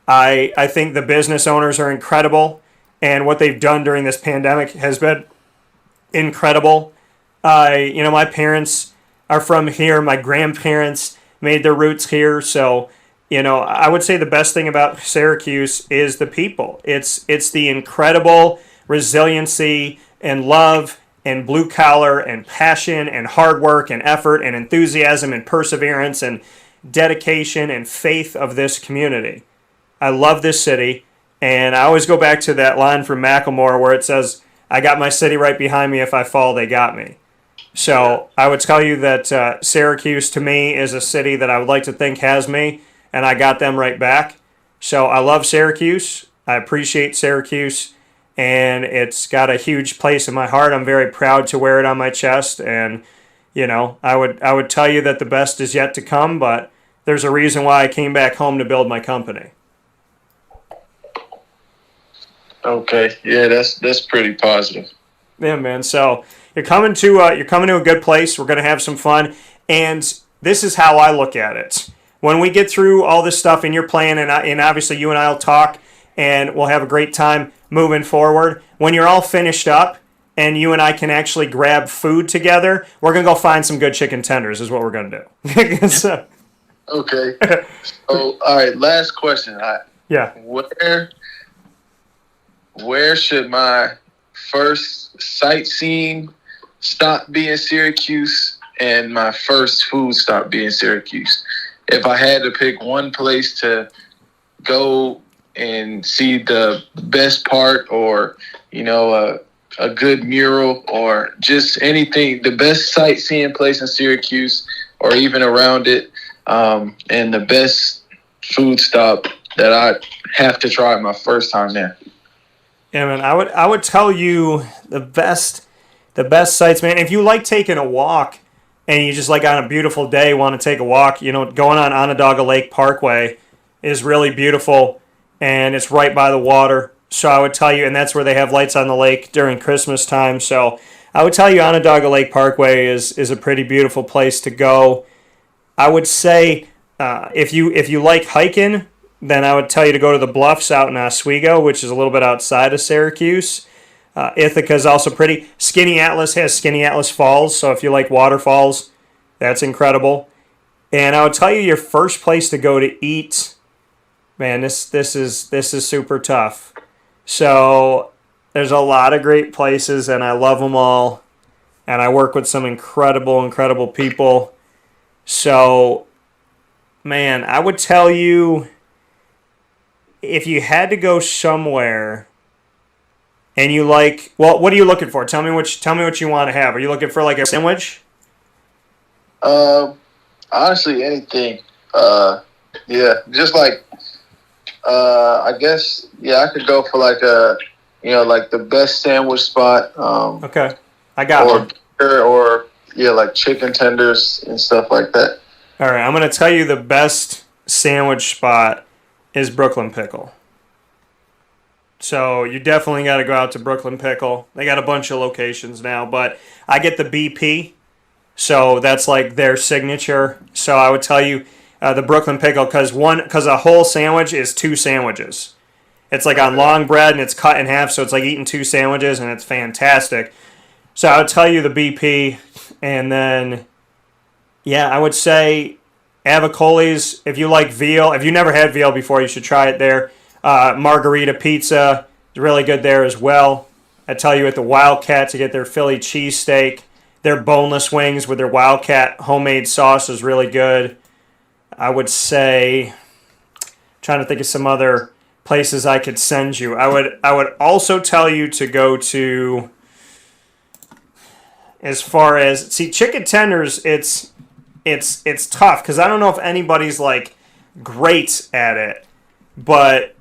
Speaker 1: I think the business owners are incredible, and what they've done during this pandemic has been incredible. My parents are from here. My grandparents made their roots here. So, I would say the best thing about Syracuse is the people. It's the incredible resiliency and love and blue collar and passion and hard work and effort and enthusiasm and perseverance and dedication and faith of this community. I love this city, and I always go back to that line from Macklemore where it says, I got my city right behind me. If I fall, they got me. So I would tell you that Syracuse, to me, is a city that I would like to think has me, and I got them right back. So I love Syracuse. I appreciate Syracuse, and it's got a huge place in my heart. I'm very proud to wear it on my chest, and, I would tell you that the best is yet to come, but there's a reason why I came back home to build my company.
Speaker 4: Okay, yeah, that's pretty positive.
Speaker 1: Yeah, man. So you're coming to a good place. We're gonna have some fun, and this is how I look at it. When we get through all this stuff in your plan, and obviously you and I'll talk, and we'll have a great time moving forward. When you're all finished up, and you and I can actually grab food together, we're going to go find some good chicken tenders is what we're going to do. So,
Speaker 4: Okay. So, all right, last question.
Speaker 1: yeah.
Speaker 4: Where should my first sightseeing stop be in Syracuse and my first food stop be in Syracuse? If I had to pick one place to go and see the best part, or a good mural, or just anything, the best sightseeing place in Syracuse or even around it, and the best food stop that I have to try my first time there.
Speaker 1: Yeah, man, I would tell you the best sites, man. If you like taking a walk and you just like on a beautiful day want to take a walk, going on Onondaga Lake Parkway is really beautiful, and it's right by the water. So I would tell you, and that's where they have lights on the lake during Christmas time. So I would tell you Onondaga Lake Parkway is a pretty beautiful place to go. I would say if you like hiking, then I would tell you to go to the Bluffs out in Oswego, which is a little bit outside of Syracuse. Ithaca is also pretty. Skinny Atlas has Skinny Atlas Falls, so if you like waterfalls, that's incredible. And I would tell you your first place to go to eat, man, this is super tough. So there's a lot of great places, and I love them all, and I work with some incredible people. So, man, I would tell you, if you had to go somewhere and you like, well, what are you looking for? Tell me what you want to have. Are you looking for like a sandwich?
Speaker 4: Honestly, anything. Yeah, just like, I guess, yeah, I could go for like like the best sandwich spot.
Speaker 1: Okay, I got one.
Speaker 4: Or like chicken tenders and stuff like that.
Speaker 1: All right, I'm going to tell you the best sandwich spot is Brooklyn Pickle. So you definitely got to go out to Brooklyn Pickle. They got a bunch of locations now, but I get the BP, so that's like their signature. So I would tell you the Brooklyn Pickle, because a whole sandwich is 2 sandwiches. It's like on long bread and it's cut in half, so it's like eating 2 sandwiches, and it's fantastic. So I would tell you the BP, and then, yeah, I would say Avicoli's. If you like veal, if you never had veal before, you should try it there. Margarita Pizza is really good there as well. I tell you at the Wildcat to get their Philly cheesesteak. Their boneless wings with their Wildcat homemade sauce is really good. I would say, trying to think of some other places I could send you. I would also tell you to go to, as far as, see, chicken tenders, it's tough because I don't know if anybody's like great at it, but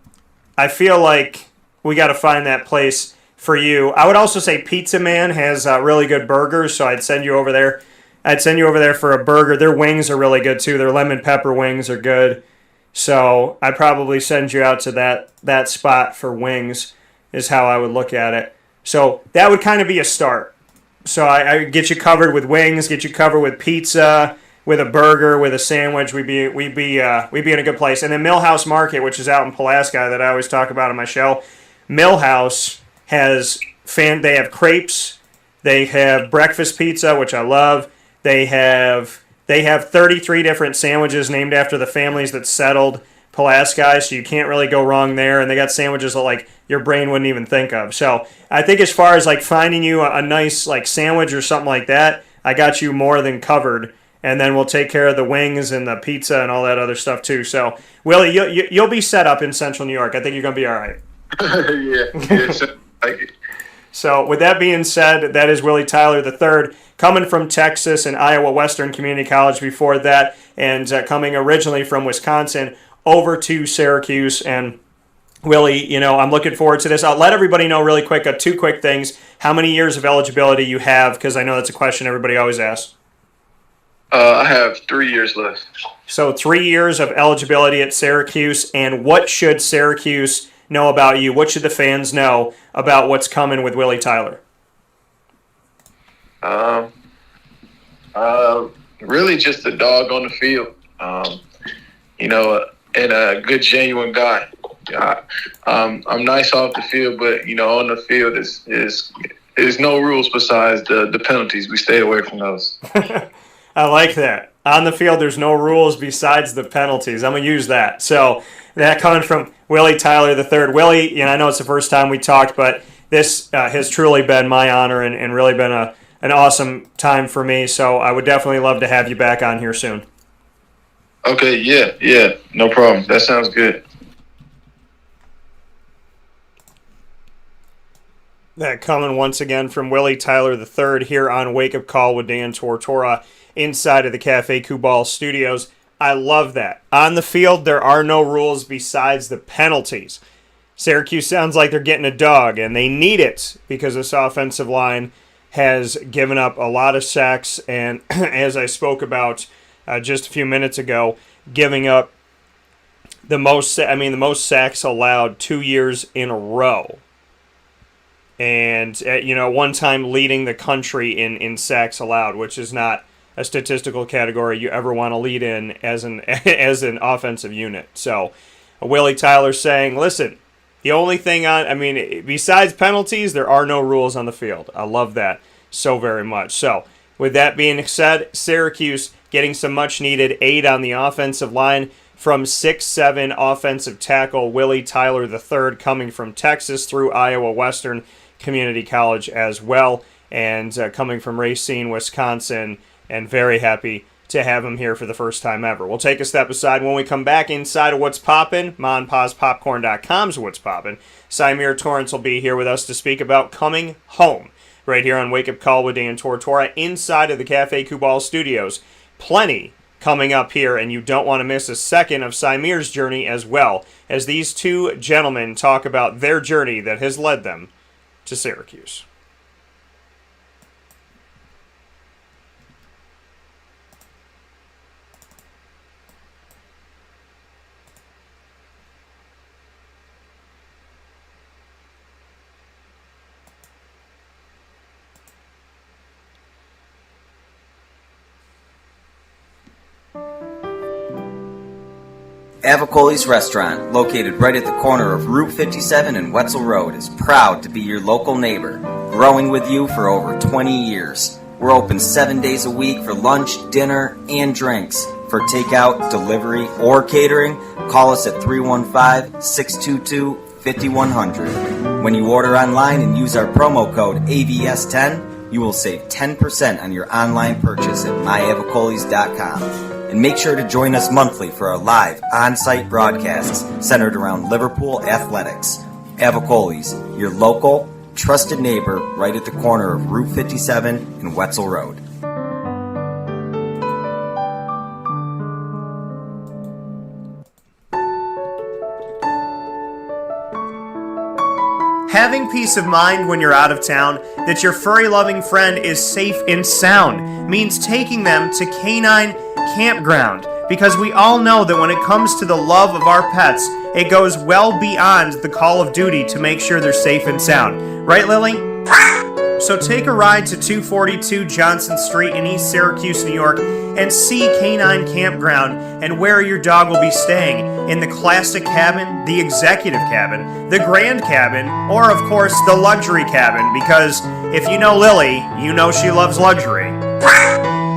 Speaker 1: I feel like we got to find that place for you. I would also say Pizza Man has really good burgers, so I'd send you over there. I'd send you over there for a burger. Their wings are really good too. Their lemon pepper wings are good. So I'd probably send you out to that spot for wings is how I would look at it. So that would kind of be a start. So I get you covered with wings, get you covered with pizza, with a burger, with a sandwich. We'd be in a good place. And then Millhouse Market, which is out in Pulaski, that I always talk about on my show. Millhouse they have crepes, they have breakfast pizza, which I love. They have 33 different sandwiches named after the families that settled Pulaski, so you can't really go wrong there. And they got sandwiches that like your brain wouldn't even think of. So I think as far as like finding you a nice like sandwich or something like that, I got you more than covered. And then we'll take care of the wings and the pizza and all that other stuff too. So Willie, you'll be set up in Central New York. I think you're gonna be all right.
Speaker 4: Yeah.
Speaker 1: So with that being said, that is Willie Tyler III, coming from Texas and Iowa Western Community College before that, and coming originally from Wisconsin over to Syracuse. And Willie, I'm looking forward to this. I'll let everybody know really quick, 2 quick things. How many years of eligibility you have, because I know that's a question everybody always asks.
Speaker 4: I have 3 years left.
Speaker 1: So 3 years of eligibility at Syracuse, and what should Syracuse know about you? What should the fans know about what's coming with Willie Tyler?
Speaker 4: Really just a dog on the field, and a good, genuine guy. I'm nice off the field, but on the field is there's no rules besides the penalties. We stay away from those.
Speaker 1: I like that. On the field, there's no rules besides the penalties. I'm going to use that. So that coming from Willie Tyler III. Willie, I know it's the first time we talked, but this has truly been my honor and really been an awesome time for me. So I would definitely love to have you back on here soon.
Speaker 4: Okay, yeah, no problem. That sounds good.
Speaker 1: That coming once again from Willie Tyler III here on Wake Up Call with Dan Tortora inside of the Cafe Kubal studios. I love that. On the field, there are no rules besides the penalties. Syracuse sounds like they're getting a dog, and they need it because this offensive line has given up a lot of sacks, and as I spoke about just a few minutes ago, giving up the most sacks allowed 2 years in a row. And, one time leading the country in sacks allowed, which is not a statistical category you ever want to lead in as an offensive unit. So, Willie Tyler saying, listen, the only thing besides penalties, there are no rules on the field. I love that so very much. So, with that being said, Syracuse getting some much-needed aid on the offensive line from 6'7" offensive tackle Willie Tyler III coming from Texas through Iowa Western Community College as well, and coming from Racine, Wisconsin, and very happy to have him here for the first time ever. We'll take a step aside. When we come back inside of What's Poppin', MonPazPopcorn.com's What's Poppin', Symir Torrence will be here with us to speak about coming home right here on Wake Up Call with Dan Tortora inside of the Cafe Kubal studios. Plenty coming up here, and you don't want to miss a second of Symir's journey as well, as these two gentlemen talk about their journey that has led them to Syracuse.
Speaker 5: Avicoli's Restaurant, located right at the corner of Route 57 and Wetzel Road, is proud to be your local neighbor, growing with you for over 20 years. We're open 7 days a week for lunch, dinner, and drinks. For takeout, delivery, or catering, call us at 315-622-5100. When you order online and use our promo code AVS10, you will save 10% on your online purchase at myavicolis.com. And make sure to join us monthly for our live on-site broadcasts centered around Liverpool athletics. Avicoli's, your local, trusted neighbor right at the corner of Route 57 and Wetzel Road.
Speaker 1: Having peace of mind when you're out of town that your furry-loving friend is safe and sound means taking them to Canine Campground, because we all know that when it comes to the love of our pets, it goes well beyond the call of duty to make sure they're safe and sound. Right, Lily? So take a ride to 242 Johnson Street in East Syracuse, New York, and see Canine Campground and where your dog will be staying, in the classic cabin, the executive cabin, the grand cabin, or of course the luxury cabin, because if you know Lily, you know she loves luxury.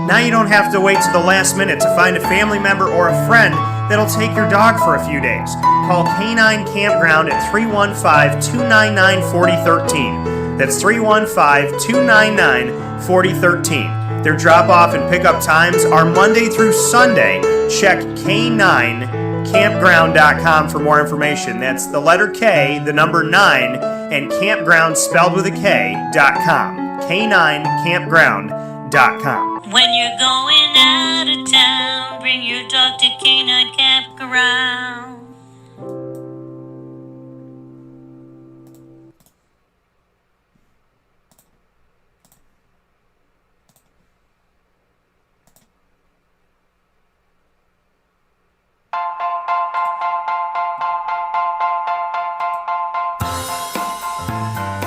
Speaker 1: Now you don't have to wait to the last minute to find a family member or a friend that'll take your dog for a few days. Call Canine Campground at 315-299-4013. That's 315-299-4013. Their drop-off and pickup times are Monday through Sunday. Check K9campground.com for more information. That's the letter K, the number 9, and campground spelled with a K.com. K9campground.com.
Speaker 6: When you're going out of town, bring your dog to Canine Campground.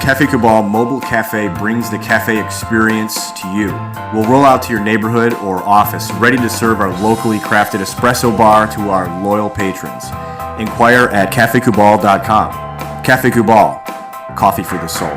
Speaker 3: Cafe Kubal Mobile Cafe brings the cafe experience to you. We'll roll out to your neighborhood or office, ready to serve our locally crafted espresso bar to our loyal patrons. Inquire at cafekubal.com. Cafe Kubal, coffee for the soul.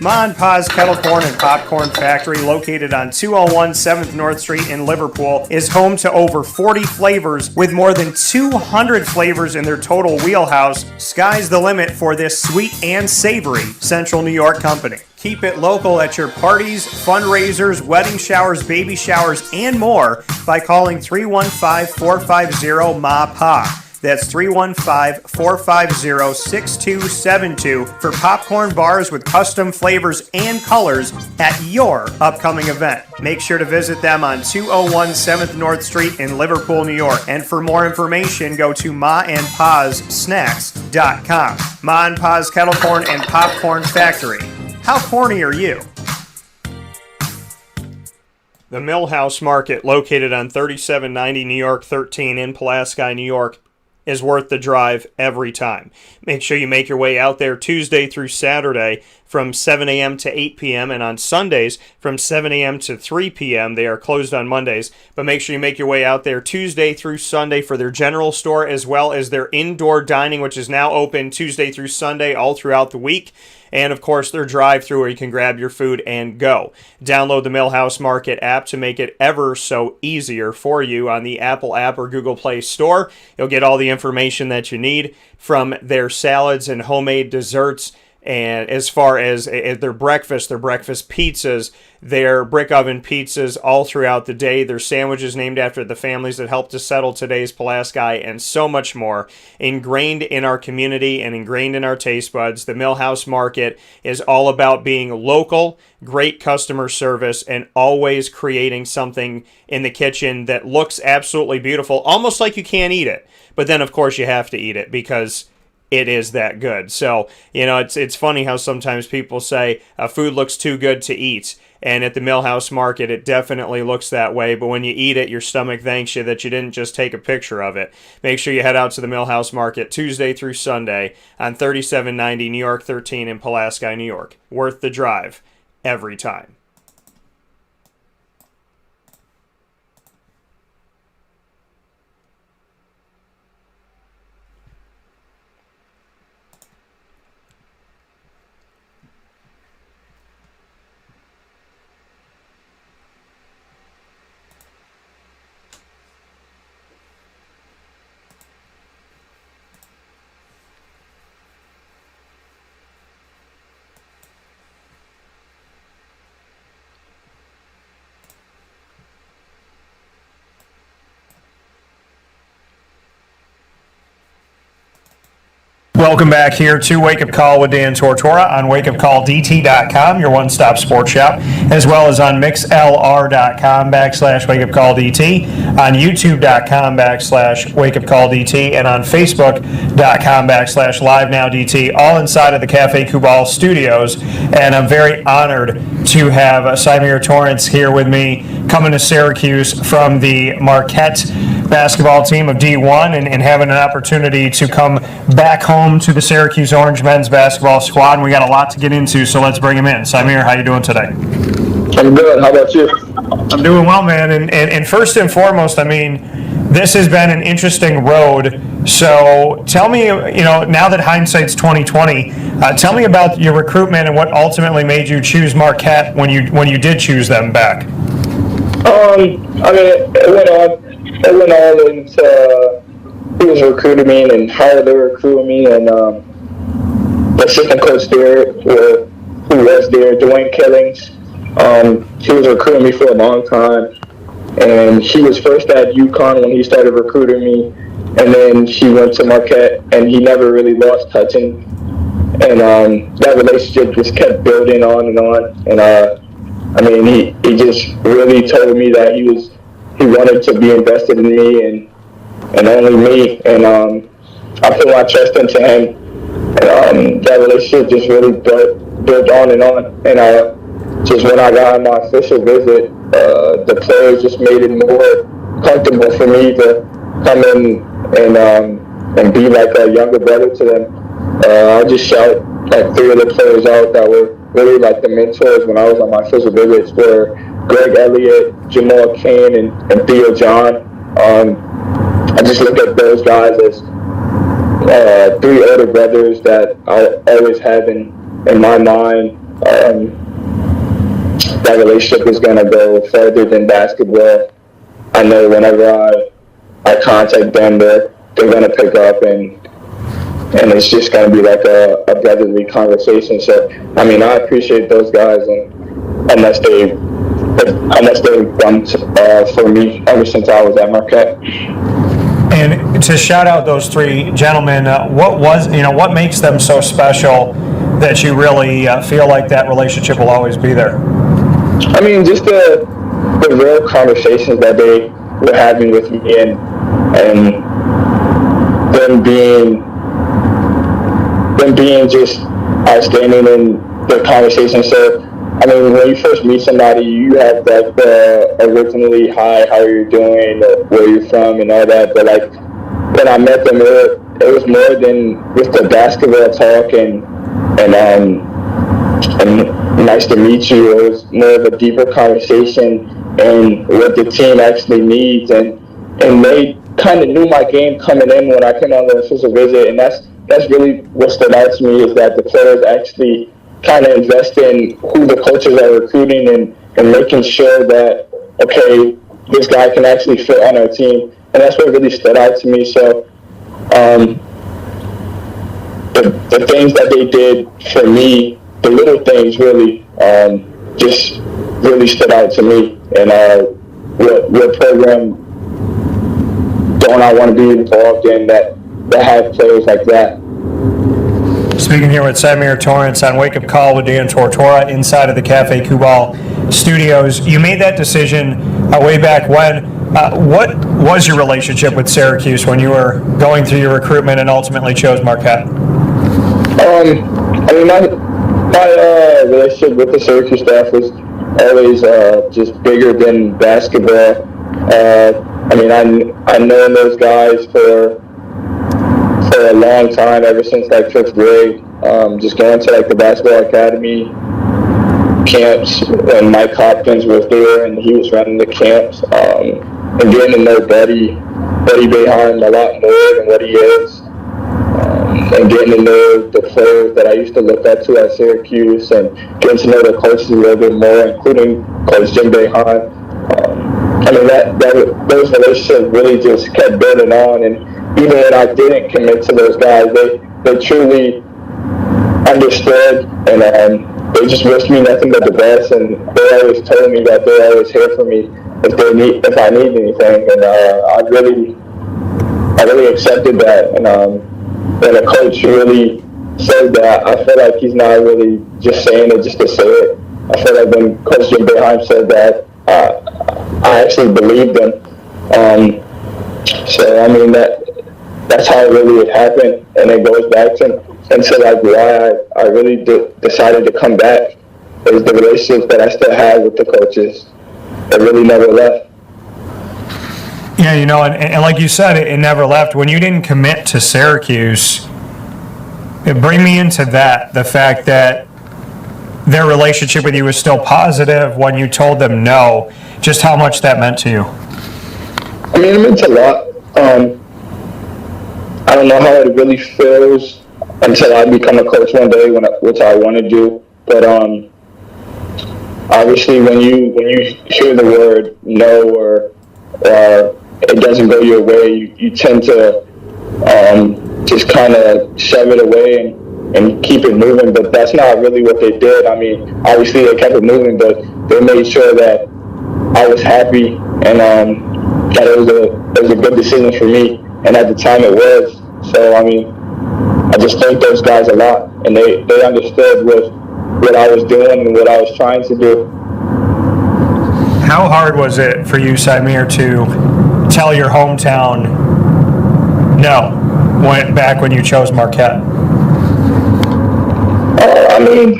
Speaker 1: Ma and Pa's Kettle Corn and Popcorn Factory, located on 201 7th North Street in Liverpool, is home to over 40 flavors with more than 200 flavors in their total wheelhouse. Sky's the limit for this sweet and savory Central New York company. Keep it local at your parties, fundraisers, wedding showers, baby showers, and more by calling 315-450-MA-PA. That's 315-450-6272 for popcorn bars with custom flavors and colors at your upcoming event. Make sure to visit them on 201 7th North Street in Liverpool, New York. And for more information, go to maandpazsnacks.com. Ma and Pa's Kettle Corn and Popcorn Factory. How corny are you? The Millhouse Market, located on 3790 New York 13 in Pulaski, New York, is worth the drive every time. Make sure you make your way out there Tuesday through Saturday from 7 a.m. to 8 p.m. and on Sundays from 7 a.m. to 3 p.m. They are closed on Mondays, but make sure you make your way out there Tuesday through Sunday for their general store as well as their indoor dining, which is now open Tuesday through Sunday all throughout the week. And, of course, their drive-thru where you can grab your food and go. Download the Millhouse Market app to make it ever so easier for you on the Apple app or Google Play Store. You'll get all the information that you need from their salads and homemade desserts, and as far as their breakfast pizzas, their brick oven pizzas all throughout the day, their sandwiches named after the families that helped to settle today's Pulaski, and so much more. Ingrained in our community and ingrained in our taste buds, the Millhouse Market is all about being local, great customer service, and always creating something in the kitchen that looks absolutely beautiful, almost like you can't eat it. But then, of course, you have to eat it because it is that good. So, it's funny how sometimes people say food looks too good to eat. And at the Millhouse Market, it definitely looks that way. But when you eat it, your stomach thanks you that you didn't just take a picture of it. Make sure you head out to the Millhouse Market Tuesday through Sunday on 3790 New York 13 in Pulaski, New York. Worth the drive every time. Welcome back here to Wake Up Call with Dan Tortora on wakeupcalldt.com, your one-stop sports shop, as well as on mixlr.com/wakeupcalldt, on youtube.com/wakeupcalldt, and on facebook.com/livenowdt, all inside of the Cafe Kubal studios. And I'm very honored to have Symir Torrence here with me, coming to Syracuse from the Marquette basketball team of D1 and having an opportunity to come back home to the Syracuse Orange men's basketball squad. And we got a lot to get into, so let's bring him in. Symir, how you doing today?
Speaker 7: I'm good. How about you?
Speaker 1: I'm doing well, man. And first and foremost, this has been an interesting road. So tell me, now that hindsight's 2020, tell me about your recruitment and what ultimately made you choose Marquette when you did choose them back.
Speaker 7: It went all into who was recruiting me and how they were recruiting me, and the assistant coach there, who was there, Dwayne Killings. He was recruiting me for a long time, and he was first at UConn when he started recruiting me, and then he went to Marquette, and he never really lost touch, and that relationship just kept building on and on, and he just really told me that he wanted to be invested in me and only me, and I put my trust into him, and that relationship just really built on, and just when I got on my official visit, the players just made it more comfortable for me to come in and be like a younger brother to them. I just shout like 3 of the players out that were really like the mentors when I was on my official visits were Greg Elliott, Jamal Kane, and Theo John. I just look at those guys as 3 older brothers that I always have in my mind, that relationship is going to go further than basketball. I know whenever I contact them, they're going to pick up, and it's just going to be like a brotherly conversation. So, I mean, I appreciate those guys, and unless they've done for me ever since I was at Marquette.
Speaker 1: And to shout out those three gentlemen, what makes them so special that you really feel like that relationship will always be there?
Speaker 7: I mean, just the real conversations that they were having with me, and them being just outstanding in the conversation. So, I mean, when you first meet somebody, you have like the originally, hi, how are you doing, where you're from, and all that. But like when I met them, it was more than just the basketball talk and nice to meet you. It was more of a deeper conversation and what the team actually needs, and they kind of knew my game coming in when I came on the official visit, and that's really what stood out to me, is that the players actually kind of invest in who the coaches are recruiting and making sure that, okay, this guy can actually fit on our team. And that's what really stood out to me. So the things that they did for me, the little things really just really stood out to me. And what program don't I want to be involved in that have players like that?
Speaker 1: Speaking here with Symir Torrence on Wake Up Call with Dan Tortora inside of the Cafe Kubal studios. You made that decision way back when. What was your relationship with Syracuse when you were going through your recruitment and ultimately chose Marquette?
Speaker 7: I mean, my relationship with the Syracuse staff was always just bigger than basketball. I mean, I've known those guys for a long time, ever since like 5th grade. Just going to like the basketball academy camps, and Mike Hopkins was there, and he was running the camps. And getting to know Buddy Boeheim a lot more than what he is, and getting to know the players that I used to look up to at Syracuse, and getting to know the coaches a little bit more, including Coach Jim Boeheim. I mean, those relationships really just kept building on, and even when I didn't commit to those guys, they truly understood, and they just wished me nothing but the best, and they always told me that they're always here for me if I need anything, and I really accepted that, and when a coach really says that, I feel like he's not really just saying it just to say it. I feel like when Coach Jim Boeheim said that, I actually believed him. So I mean that's how really it happened, and it goes back to like why I really decided to come back is the relationships that I still have with the coaches. It really never left.
Speaker 1: Yeah, and like you said, it never left. When you didn't commit to Syracuse, bring me into that, the fact that their relationship with you was still positive when you told them no, just how much that meant to you.
Speaker 7: I mean, it meant a lot. I don't know how it really feels until I become a coach one day, which I want to do. But obviously, when you hear the word no, or it doesn't go your way, you tend to just kind of shove it away and keep it moving. But that's not really what they did. I mean, obviously they kept it moving, but they made sure that I was happy, and that it was a good decision for me. And at the time it was. So, I mean, I just thank those guys a lot, and they understood what I was doing and what I was trying to do.
Speaker 1: How hard was it for you, Symir, to tell your hometown no back when you chose Marquette?
Speaker 7: I mean,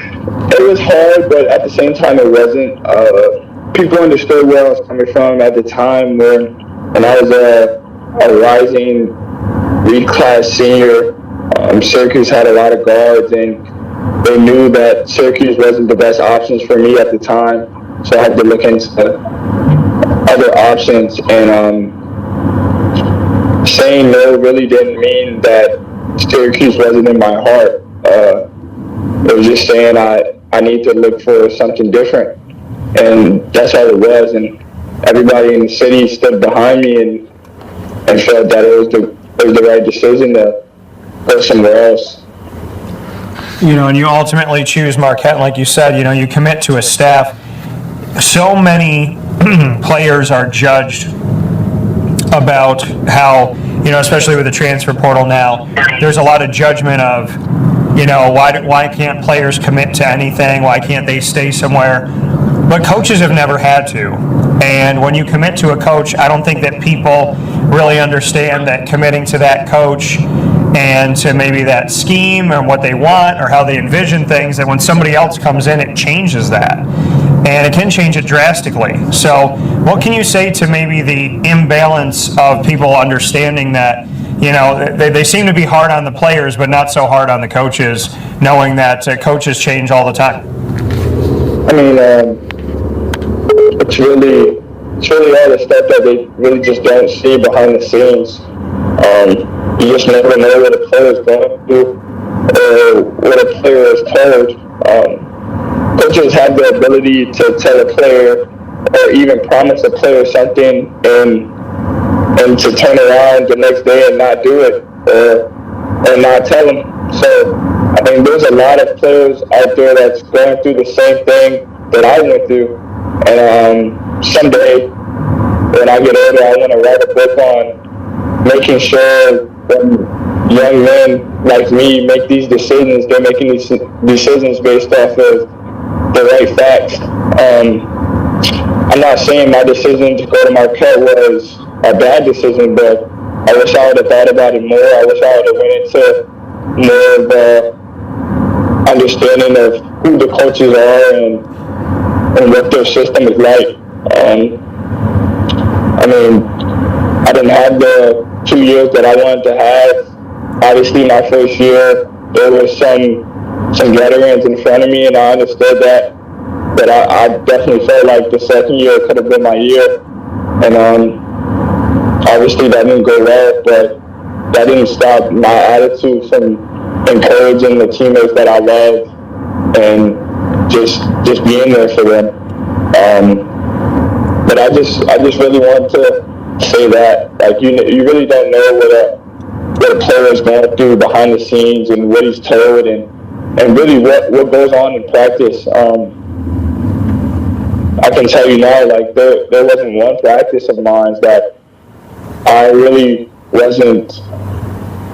Speaker 7: it was hard, but at the same time it wasn't. People understood where I was coming from at the time when I was a rising reclass senior. Syracuse had a lot of guards, and they knew that Syracuse wasn't the best options for me at the time, so I had to look into other options. And saying no really didn't mean that Syracuse wasn't in my heart. It was just saying I I need to look for something different. And that's all it was. And everybody in the city stood behind me and felt that it was the right decision to go somewhere else.
Speaker 1: And you ultimately choose Marquette. Like you said, you commit to a staff. So many players are judged about how, especially with the transfer portal now, there's a lot of judgment of, why can't players commit to anything? Why can't they stay somewhere? But coaches have never had to. And when you commit to a coach, I don't think that people really understand that committing to that coach and to maybe that scheme and what they want or how they envision things, that when somebody else comes in, it changes that. And it can change it drastically. So what can you say to maybe the imbalance of people understanding that, they seem to be hard on the players, but not so hard on the coaches, knowing that coaches change all the time?
Speaker 7: I mean, it's really all the stuff that they really just don't see behind the scenes. You just never know what a player is going through or what a player is told. Coaches have the ability to tell a player or even promise a player something and to turn around the next day and not do it or not tell them. So I mean, there's a lot of players out there that's going through the same thing that I went through. And someday when I get older, I want to write a book on making sure when young men like me make these decisions, they're making these decisions based off of the right facts. I'm not saying my decision to go to Marquette was a bad decision, but I wish I would have thought about it more. I wish I would have went into more of the understanding of who the coaches are and what their system is like. I mean, I didn't have the 2 years that I wanted to have. Obviously, my first year, there was some veterans in front of me, and I understood that. But I definitely felt like the second year could have been my year. And obviously that didn't go well, but that didn't stop my attitude from encouraging the teammates that I love and just being there for them. But I just really want to say that, like, you really don't know what a player is going through behind the scenes and what he's told and really what goes on in practice. I can tell you now, like, there wasn't one practice of mine that I really wasn't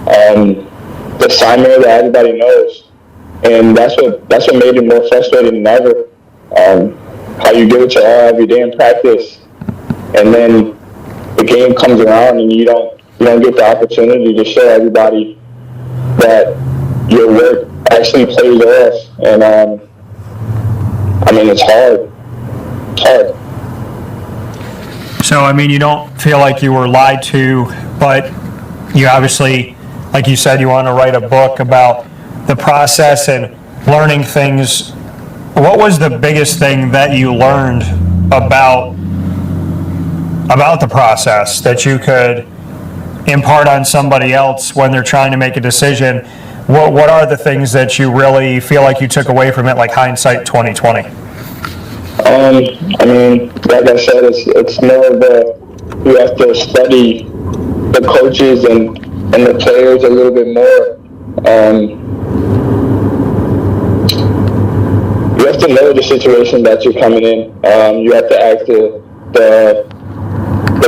Speaker 7: the Symir that everybody knows, and that's what made it more frustrating than ever. How you give it your all every day in practice, and then the game comes around and you don't get the opportunity to show everybody that your work actually plays off. And I mean, it's hard.
Speaker 1: So, I mean, you don't feel like you were lied to, but you obviously, like you said, you want to write a book about the process and learning things. What was the biggest thing that you learned about the process that you could impart on somebody else when they're trying to make a decision? What are the things that you really feel like you took away from it, like hindsight 2020?
Speaker 7: I mean, like I said, it's more of you have to study the coaches and the players a little bit more. You have to know the situation that you're coming in. You have to ask the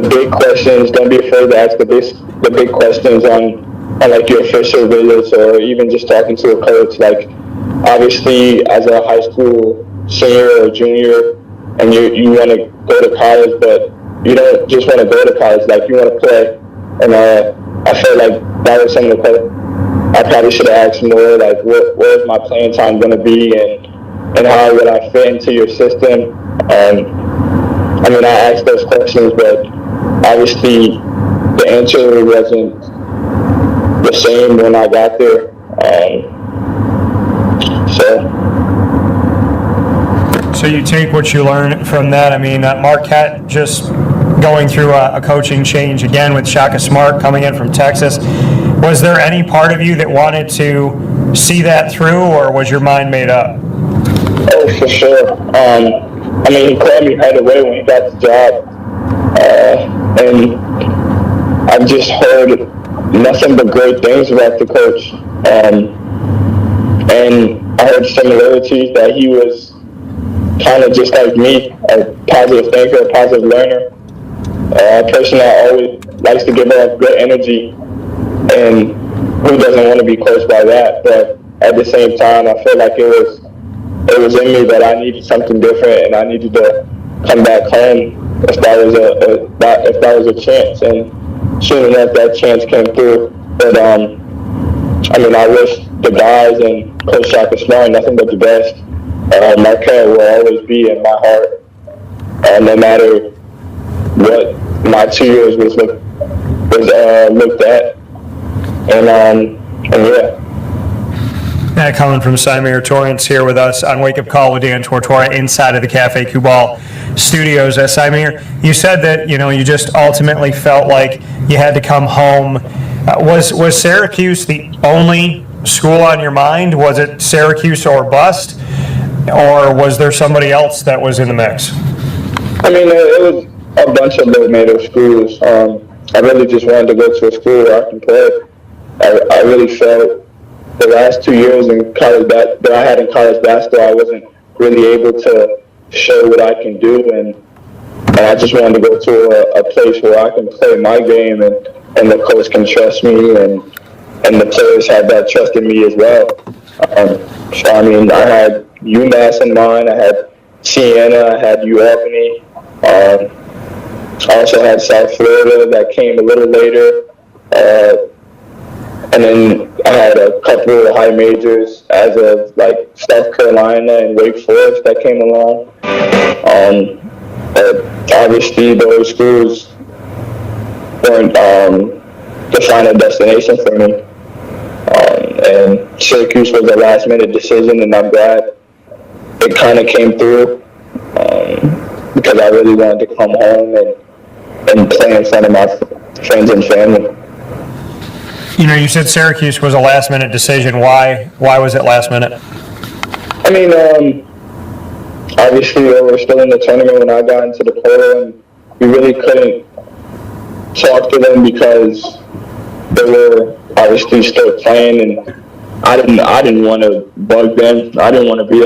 Speaker 7: big questions. Don't be afraid to ask the big questions on like your official visits or even just talking to a coach. Like, obviously, as a high school senior or junior, and you want to go to college, but you don't just want to go to college, like, you want to play. And I felt like that was something that I probably should have asked more, like, what is my playing time going to be, and how would I fit into your system? I mean, I asked those questions, but obviously the answer wasn't the same when I got there.
Speaker 1: So you take what you learn from that. I mean, Marquette just going through a coaching change again with Shaka Smart coming in from Texas. Was there any part of you that wanted to see that through, or was your mind made up?
Speaker 7: Oh, for sure. I mean, he called me right away when he got the job, and I've just heard nothing but great things about the coach. And I heard similarities that he was kind of just like me, a positive thinker, a positive learner, a person that always likes to give off good energy, and who doesn't want to be close by that? But at the same time, I feel like it was in me that I needed something different, and I needed to come back home if that was a chance. And soon enough, that chance came through. But I mean, I wish the guys and Coach Shaka Smart nothing but the best. Marquette will always be in my heart, no matter what my 2 years was looked at. And yeah.
Speaker 1: Coming from Symir Torrence here with us on Wake Up Call with Dan Tortora inside of the Cafe Kubal studios. Symir, you said that you just ultimately felt like you had to come home. Was Syracuse the only school on your mind? Was it Syracuse or bust, or was there somebody else that was in the mix?
Speaker 7: I mean, it was a bunch of low-major schools. I really just wanted to go to a school where I can play. I really felt the last 2 years in college that I had in college basketball, I wasn't really able to show what I can do, and I just wanted to go to a place where I can play my game, and the coach can trust me, and the players had that trust in me as well. So I mean, I had UMass in mind, I had Siena, I had UAlbany, I also had South Florida that came a little later. And then I had a couple of high majors as of like South Carolina and Wake Forest that came along. But obviously those schools weren't the final destination for me. And Syracuse was a last minute decision, and I'm glad it kind of came through because I really wanted to come home and play in front of my friends and family.
Speaker 1: You said Syracuse was a last-minute decision. Why was it last minute?
Speaker 7: I mean, obviously we were still in the tournament when I got into the portal, and we really couldn't talk to them because they were obviously still playing, and I didn't want to bug them. I didn't want to be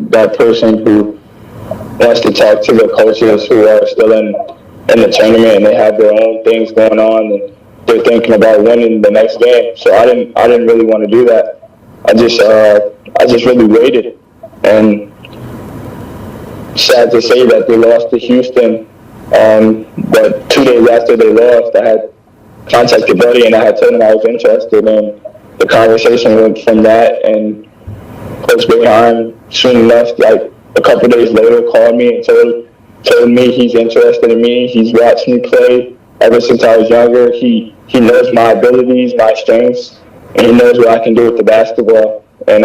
Speaker 7: that person who wants to talk to the coaches who are still in the tournament and they have their own things going on, and they're thinking about winning the next game. So I didn't really want to do that. I just really waited, and sad to say that they lost to Houston. But 2 days after they lost, I had contacted Buddy and I had told him I was interested, and the conversation went from that. And Coach Boeheim, soon enough, like a couple days later, called me and told me he's interested in me. He's watched me play ever since I was younger. He knows my abilities, my strengths, and he knows what I can do with the basketball. And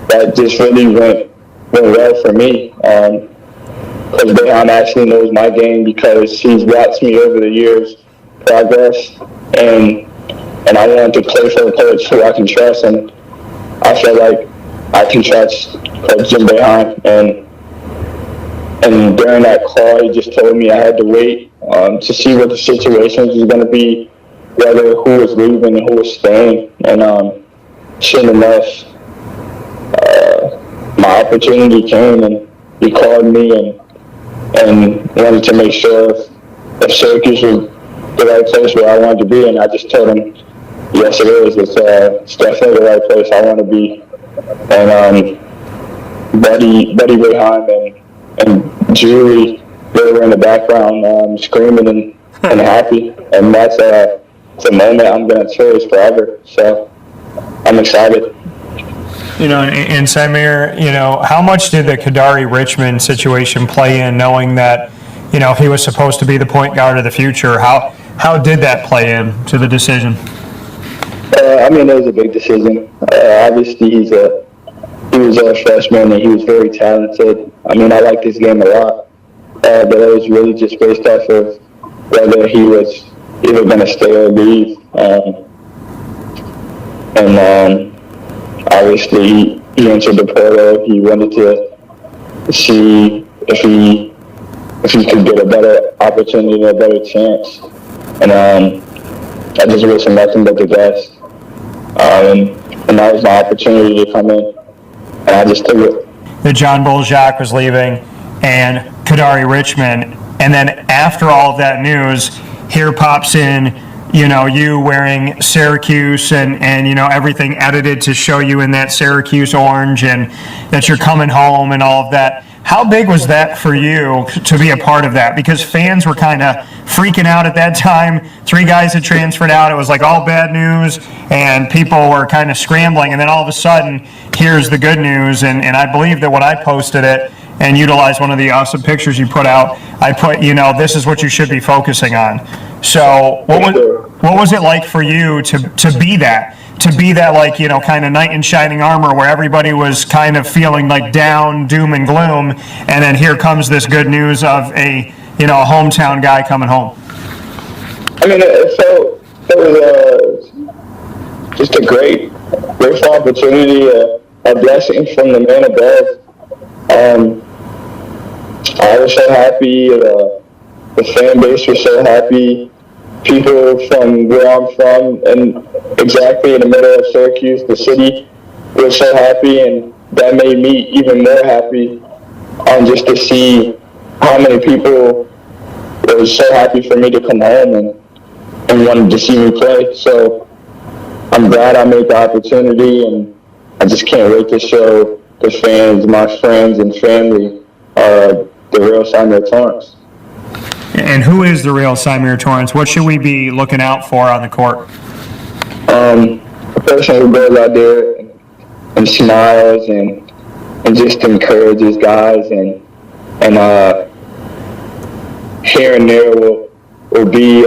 Speaker 7: that just really went well for me. Coach Boeheim actually knows my game because he's watched me over the years progress, and I wanted to play for a coach who I can trust, and I feel like I can trust Coach Jim Boeheim. And during that call, he just told me I had to wait to see what the situation was going to be, whether who was leaving and who was staying. And soon enough, my opportunity came, and he called me and wanted to make sure if Syracuse was the right place where I wanted to be. And I just told him, yes, it is. It's definitely the right place I want to be. And Buddy Boeheim and Julie, they were in the background screaming and happy, and that's it's a moment I'm going to cherish forever. So I'm excited.
Speaker 1: And Symir, how much did the Kadari Richmond situation play in, knowing that he was supposed to be the point guard of the future? How did that play in to the decision?
Speaker 7: I mean, it was a big decision. Obviously, he was a freshman and he was very talented. I mean, I liked his game a lot, but it was really just based off of whether he was either going to stay or leave. And obviously, he entered the portal. He wanted to see if he could get a better opportunity, a better chance. And I just wish him nothing but the best. And that was my opportunity to come in, and I just took it.
Speaker 1: The John Bolzak was leaving and Kadari Richmond, and then after all of that news, here pops in, you wearing Syracuse and everything edited to show you in that Syracuse orange and that you're coming home and all of that. How big was that for you to be a part of that? Because fans were kind of freaking out at that time. 3 guys had transferred out. It was like all bad news, and people were kind of scrambling. And then all of a sudden, here's the good news. And I believe that when I posted it and utilized one of the awesome pictures you put out, I put, this is what you should be focusing on. So what was it like for you to be that? To be that, like, kind of knight in shining armor where everybody was kind of feeling like down, doom and gloom, and then here comes this good news of a hometown guy coming home.
Speaker 7: I mean, it was just a great opportunity, a blessing from the man above. I was so happy, the fan base was so happy. People from where I'm from and exactly in the middle of Syracuse, the city, were so happy, and that made me even more happy just to see how many people were so happy for me to come home and wanted to see me play. So I'm glad I made the opportunity, and I just can't wait to show the fans, my friends and family, the real Symir Torrence.
Speaker 1: And who is the real Symir Torrence? What should we be looking out for on the court?
Speaker 7: A person who goes out there and smiles and just encourages guys, and here and there will be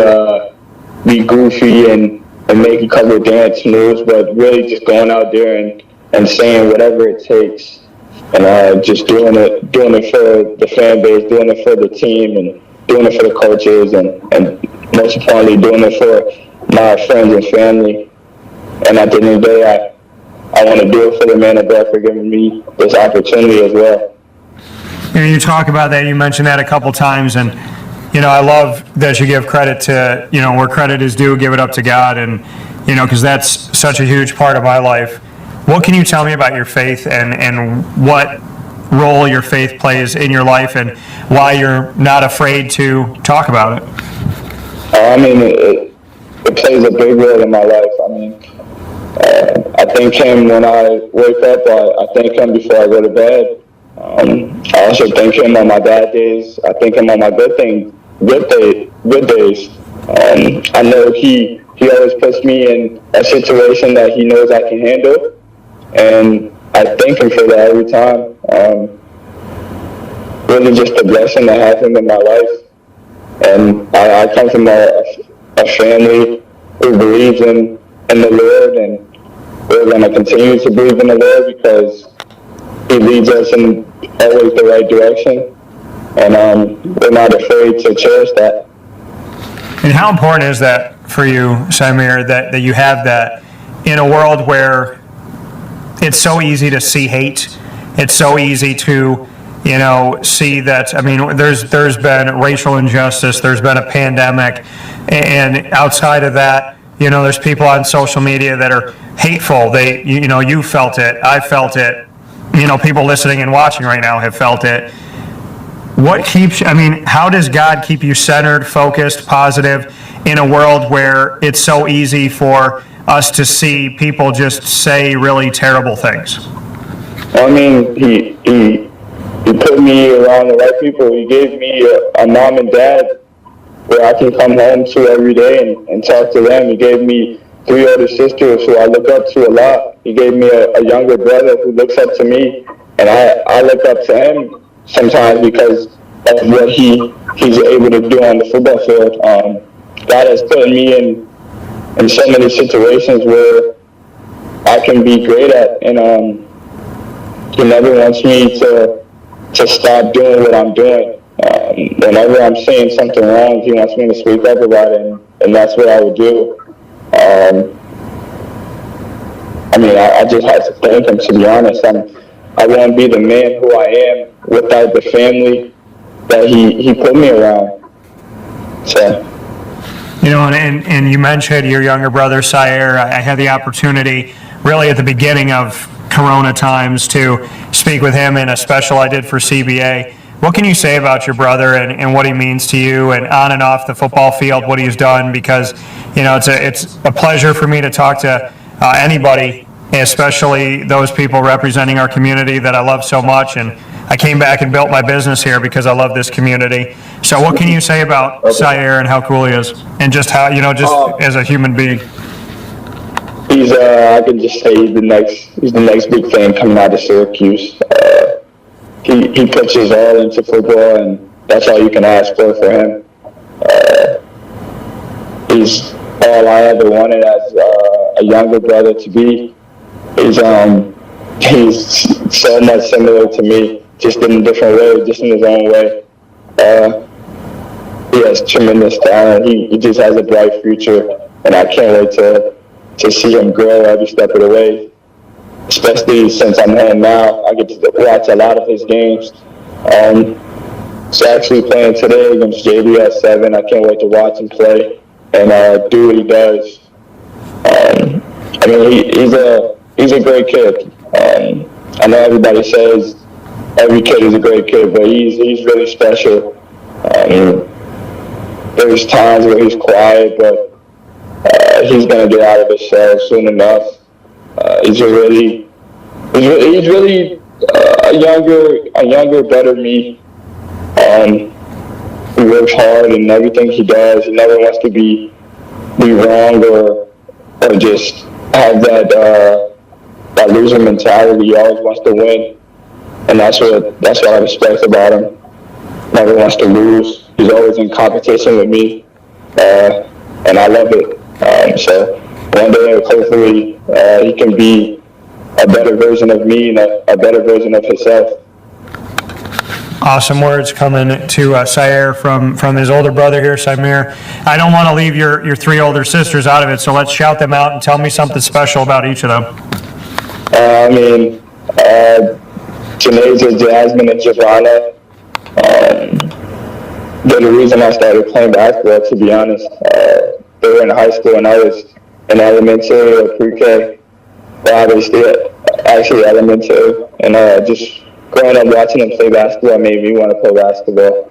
Speaker 7: goofy and make a couple of dance moves, but really just going out there and saying whatever it takes, and just doing it for the fan base, doing it for the team, and doing it for the coaches, and most importantly, doing it for my friends and family. And at the end of the day, I want to do it for the man above for giving me this opportunity as well.
Speaker 1: You talk about that. You mentioned that a couple times, and I love that you give credit to where credit is due. Give it up to God, and because that's such a huge part of my life. What can you tell me about your faith and what role your faith plays in your life, and why you're not afraid to talk about it?
Speaker 7: I mean, it plays a big role in my life. I mean, I thank him when I wake up. I thank him before I go to bed. I also thank him on my bad days. I thank him on my good days. I know he always puts me in a situation that he knows I can handle, and I thank him for that every time. Really just a blessing to have him in my life. And I come from a family who believes in the Lord, and we're going to continue to believe in the Lord because he leads us in always the right direction. And we're not afraid to cherish that.
Speaker 1: And how important is that for you, Symir, that you have that in a world where it's so easy to see hate? It's so easy to, see that, there's been racial injustice, there's been a pandemic, and outside of that, there's people on social media that are hateful. They, you felt it, I felt it, people listening and watching right now have felt it. How does God keep you centered, focused, positive in a world where it's so easy for us to see people just say really terrible things?
Speaker 7: He put me around the right people. He gave me a mom and dad where I can come home to every day and talk to them. He gave me 3 older sisters who I look up to a lot. He gave me a younger brother who looks up to me, and I look up to him sometimes because of what he's able to do on the football field. God has put me in so many situations where I can be great at, and he never wants me to stop doing what I'm doing. Whenever I'm saying something wrong, he wants me to speak up about it, and that's what I would do. I just have to thank him, to be honest. I wouldn't be the man who I am without the family that he put me around. So.
Speaker 1: And you mentioned your younger brother, Syracuse. I had the opportunity really at the beginning of Corona times to speak with him in a special I did for CBA. What can you say about your brother and what he means to you, and on and off the football field, what he's done? Because, it's a pleasure for me to talk to anybody, especially those people representing our community that I love so much. And I came back and built my business here because I love this community. So what can you say about Syracuse and how cool he is, and just how, as a human being?
Speaker 7: He's I can just say he's the next big thing coming out of Syracuse. He puts his all into football, and that's all you can ask for him. He's all I ever wanted as a younger brother to be. He's so much similar to me, just in a different way, just in his own way. He has tremendous talent. He just has a bright future, and I can't wait to see him grow every step of the way. Especially since I'm home now, I get to watch a lot of his games. So actually playing today against JV at 7, I can't wait to watch him play and do what he does. He's a great kid. I know everybody says every kid is a great kid, but he's really special. There's times where he's quiet, but he's gonna get out of his shell soon enough. He's really a younger, better me. He works hard in everything he does. He never wants to be wrong or just have that loser mentality. He always wants to win, and that's what I respect about him. Never wants to lose. He's always in competition with me, and I love it. So one day, hopefully, he can be a better version of me and a better version of himself.
Speaker 1: Awesome words coming to Syracuse from his older brother here, Symir. I don't want to leave your 3 older sisters out of it, so let's shout them out and tell me something special about each of them.
Speaker 7: Janasia, Jasmine, and Giovanna. They're the reason I started playing basketball, to be honest. They were in high school and I was in elementary or pre-K. Well, obviously, actually elementary. And just growing up watching them play basketball made me want to play basketball.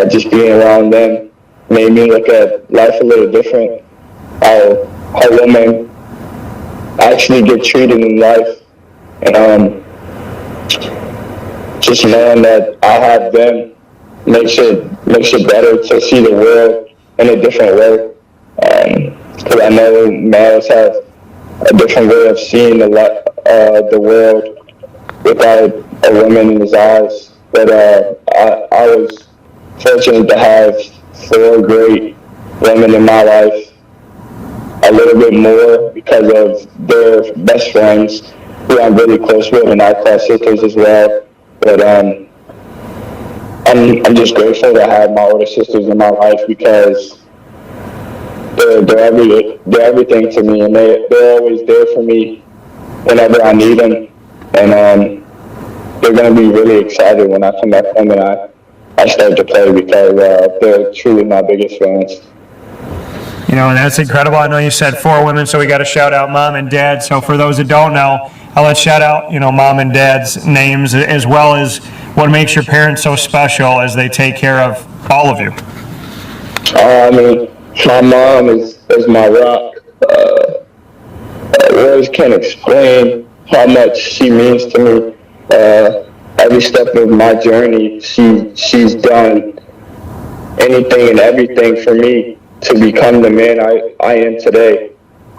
Speaker 7: Just being around them made me look at life a little different. How women actually get treated in life. And just knowing that I have them makes it better to see the world in a different way. Because I know males have a different way of seeing the world without a woman in his eyes. But I was fortunate to have 4 great women in my life. A little bit more because of their best friends, who I'm really close with, and I call sisters as well. But I'm just grateful to have my older sisters in my life because they're everything to me, and they're always there for me whenever I need them. And they're going to be really excited when I come back home and I start to play because they're truly my biggest fans.
Speaker 1: And that's incredible. I know you said 4 women, so we got to shout out mom and dad. So for those that don't know, I'll let shout out, mom and dad's names, as well as what makes your parents so special as they take care of all of you.
Speaker 7: My mom is my rock. Words can't explain how much she means to me. Every step of my journey, she's done anything and everything for me to become the man I am today.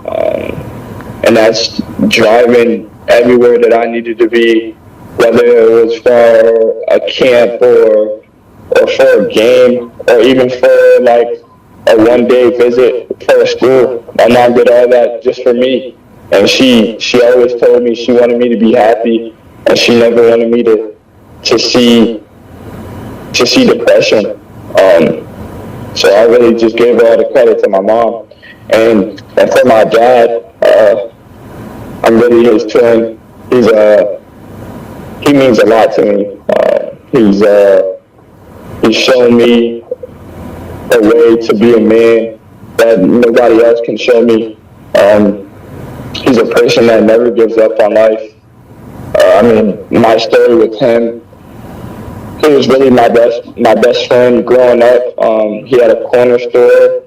Speaker 7: And that's driving everywhere that I needed to be, whether it was for a camp or for a game or even for like a one-day visit for a school. My mom did all that just for me. And she always told me she wanted me to be happy, and she never wanted me to see depression. So I really just gave all the credit to my mom. And for my dad, I'm really his twin. He means a lot to me. He's shown me a way to be a man that nobody else can show me. He's a person that never gives up on life. My story with him, he was really my best friend growing up. He had a corner store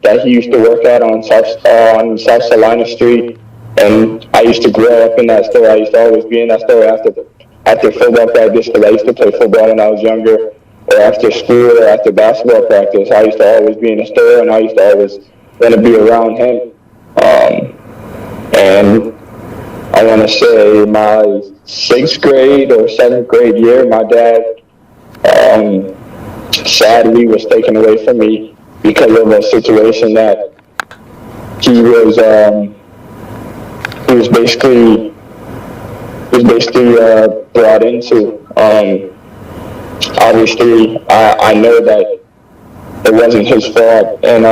Speaker 7: that he used to work at on South Salina Street, and I used to grow up in that store. I used to always be in that store after football practice, because I used to play football when I was younger, or after school or after basketball practice. I used to always be in the store, and I used to always want to be around him. And I want to say my 6th grade or 7th grade year, my dad sadly was taken away from me because of a situation that he was basically brought into. Obviously, I know that it wasn't his fault, and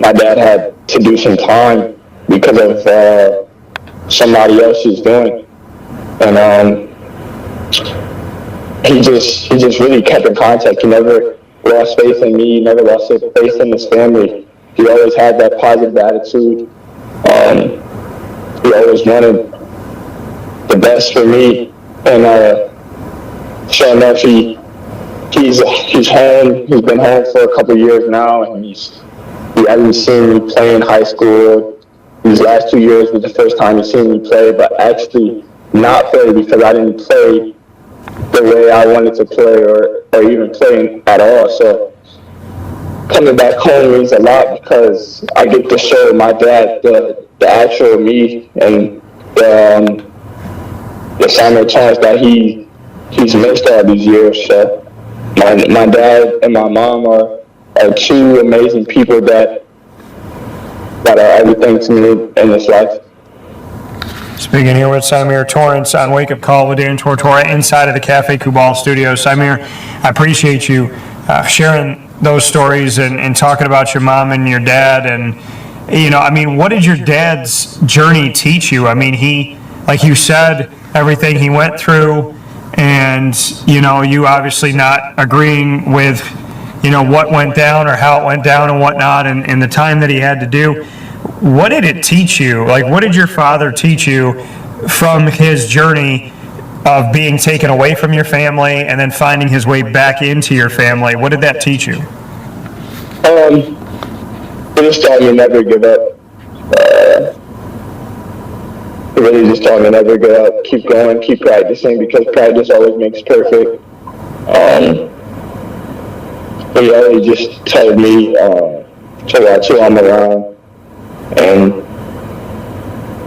Speaker 7: my dad had to do some time because of somebody else's doing, and he just really kept in contact. He never lost faith in me. He never lost faith in his family. He always had that positive attitude. He always wanted the best for me, and sure enough, he's home. He's been home for a couple years now, and he hasn't seen me play in high school. These last 2 years was the first time he's seen me play, but actually not play because I didn't play the way I wanted to play, or even playing at all. So coming back home means a lot because I get to show my dad the actual me, and the Symir Torrence that he's missed all these years. So my dad and my mom are 2 amazing people that are everything to me in this life.
Speaker 1: Speaking here with Symir Torrence on Wake Up Call with Dan Tortora inside of the Cafe Kubal studio. Symir, I appreciate you sharing those stories and talking about your mom and your dad. And, what did your dad's journey teach you? He, like you said, everything he went through, and, you obviously not agreeing with, what went down or how it went down and whatnot, and the time that he had to do. What did it teach you? Like, what did your father teach you from his journey of being taken away from your family and then finding his way back into your family? What did that teach you?
Speaker 7: He just taught me never give up. He really just taught me never give up. Keep going, keep practicing, because practice always makes perfect. He always just told me to watch who I'm around, and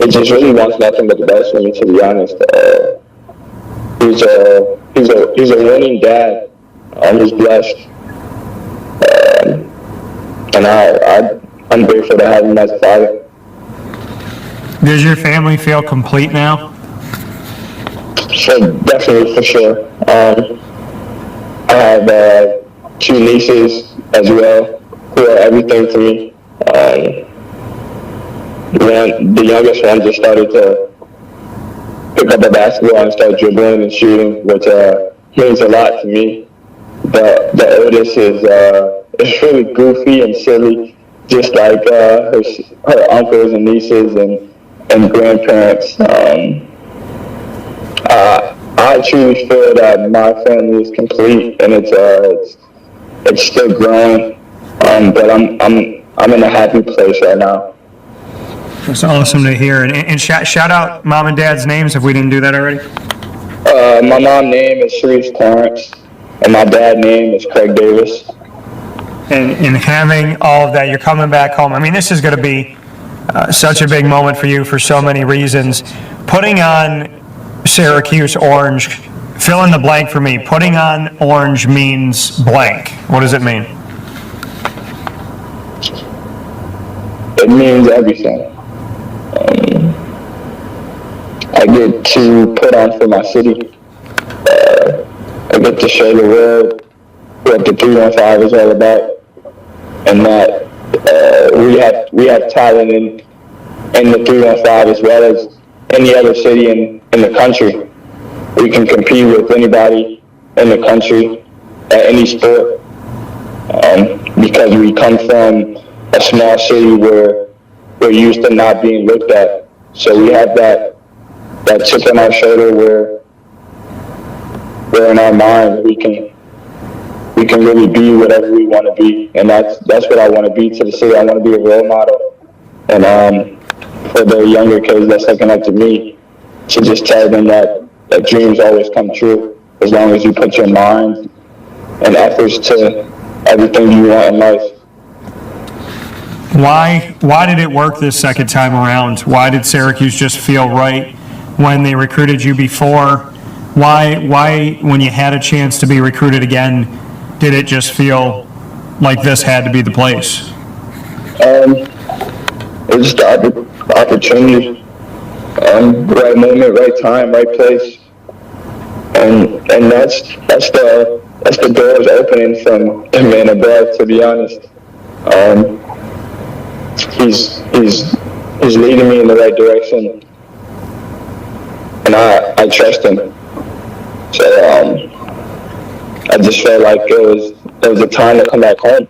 Speaker 7: it just really wants nothing but the best for me, to be honest. He's a winning dad. He's blessed, and I'm grateful to have him as a father.
Speaker 1: Does your family feel complete now?
Speaker 7: So definitely, for sure. I have 2 nieces as well who are everything to me. The youngest one just started to pick up a basketball and start dribbling and shooting, which means a lot to me. The oldest is really goofy and silly, just like her uncles and nieces and grandparents. I truly feel that my family is complete, and it's still growing. But I'm in a happy place right now.
Speaker 1: It's awesome to hear. And shout out mom and dad's names if we didn't do that already.
Speaker 7: My mom's name is Syracuse Football, and my dad's name is Craig Davis.
Speaker 1: And having all of that, you're coming back home. This is going to be such a big moment for you for so many reasons. Putting on Syracuse orange, fill in the blank for me. Putting on orange means blank. What does it mean?
Speaker 7: It means everything. I get to put on for my city. I get to show the world what the 315 is all about, and that we have talent in the 3-on-5 as well as any other city in the country. We can compete with anybody in the country at any sport because we come from a small city where we're used to not being looked at. So we have that chip on our shoulder where in our mind we can really be whatever we want to be, and that's what I want to be to the city. I want to be a role model, and for the younger kids that's looking up to me, to just tell them that dreams always come true as long as you put your mind and efforts to everything you want in life.
Speaker 1: Why did it work this second time around? Why did Syracuse just feel right when they recruited you before? Why when you had a chance to be recruited again, did it just feel like this had to be the place?
Speaker 7: It was just the opportunity, right moment, right time, right place, and that's the doors opening from the man above. To be honest, he's leading me in the right direction, and I trust him. So I just felt like it was a time to come back home.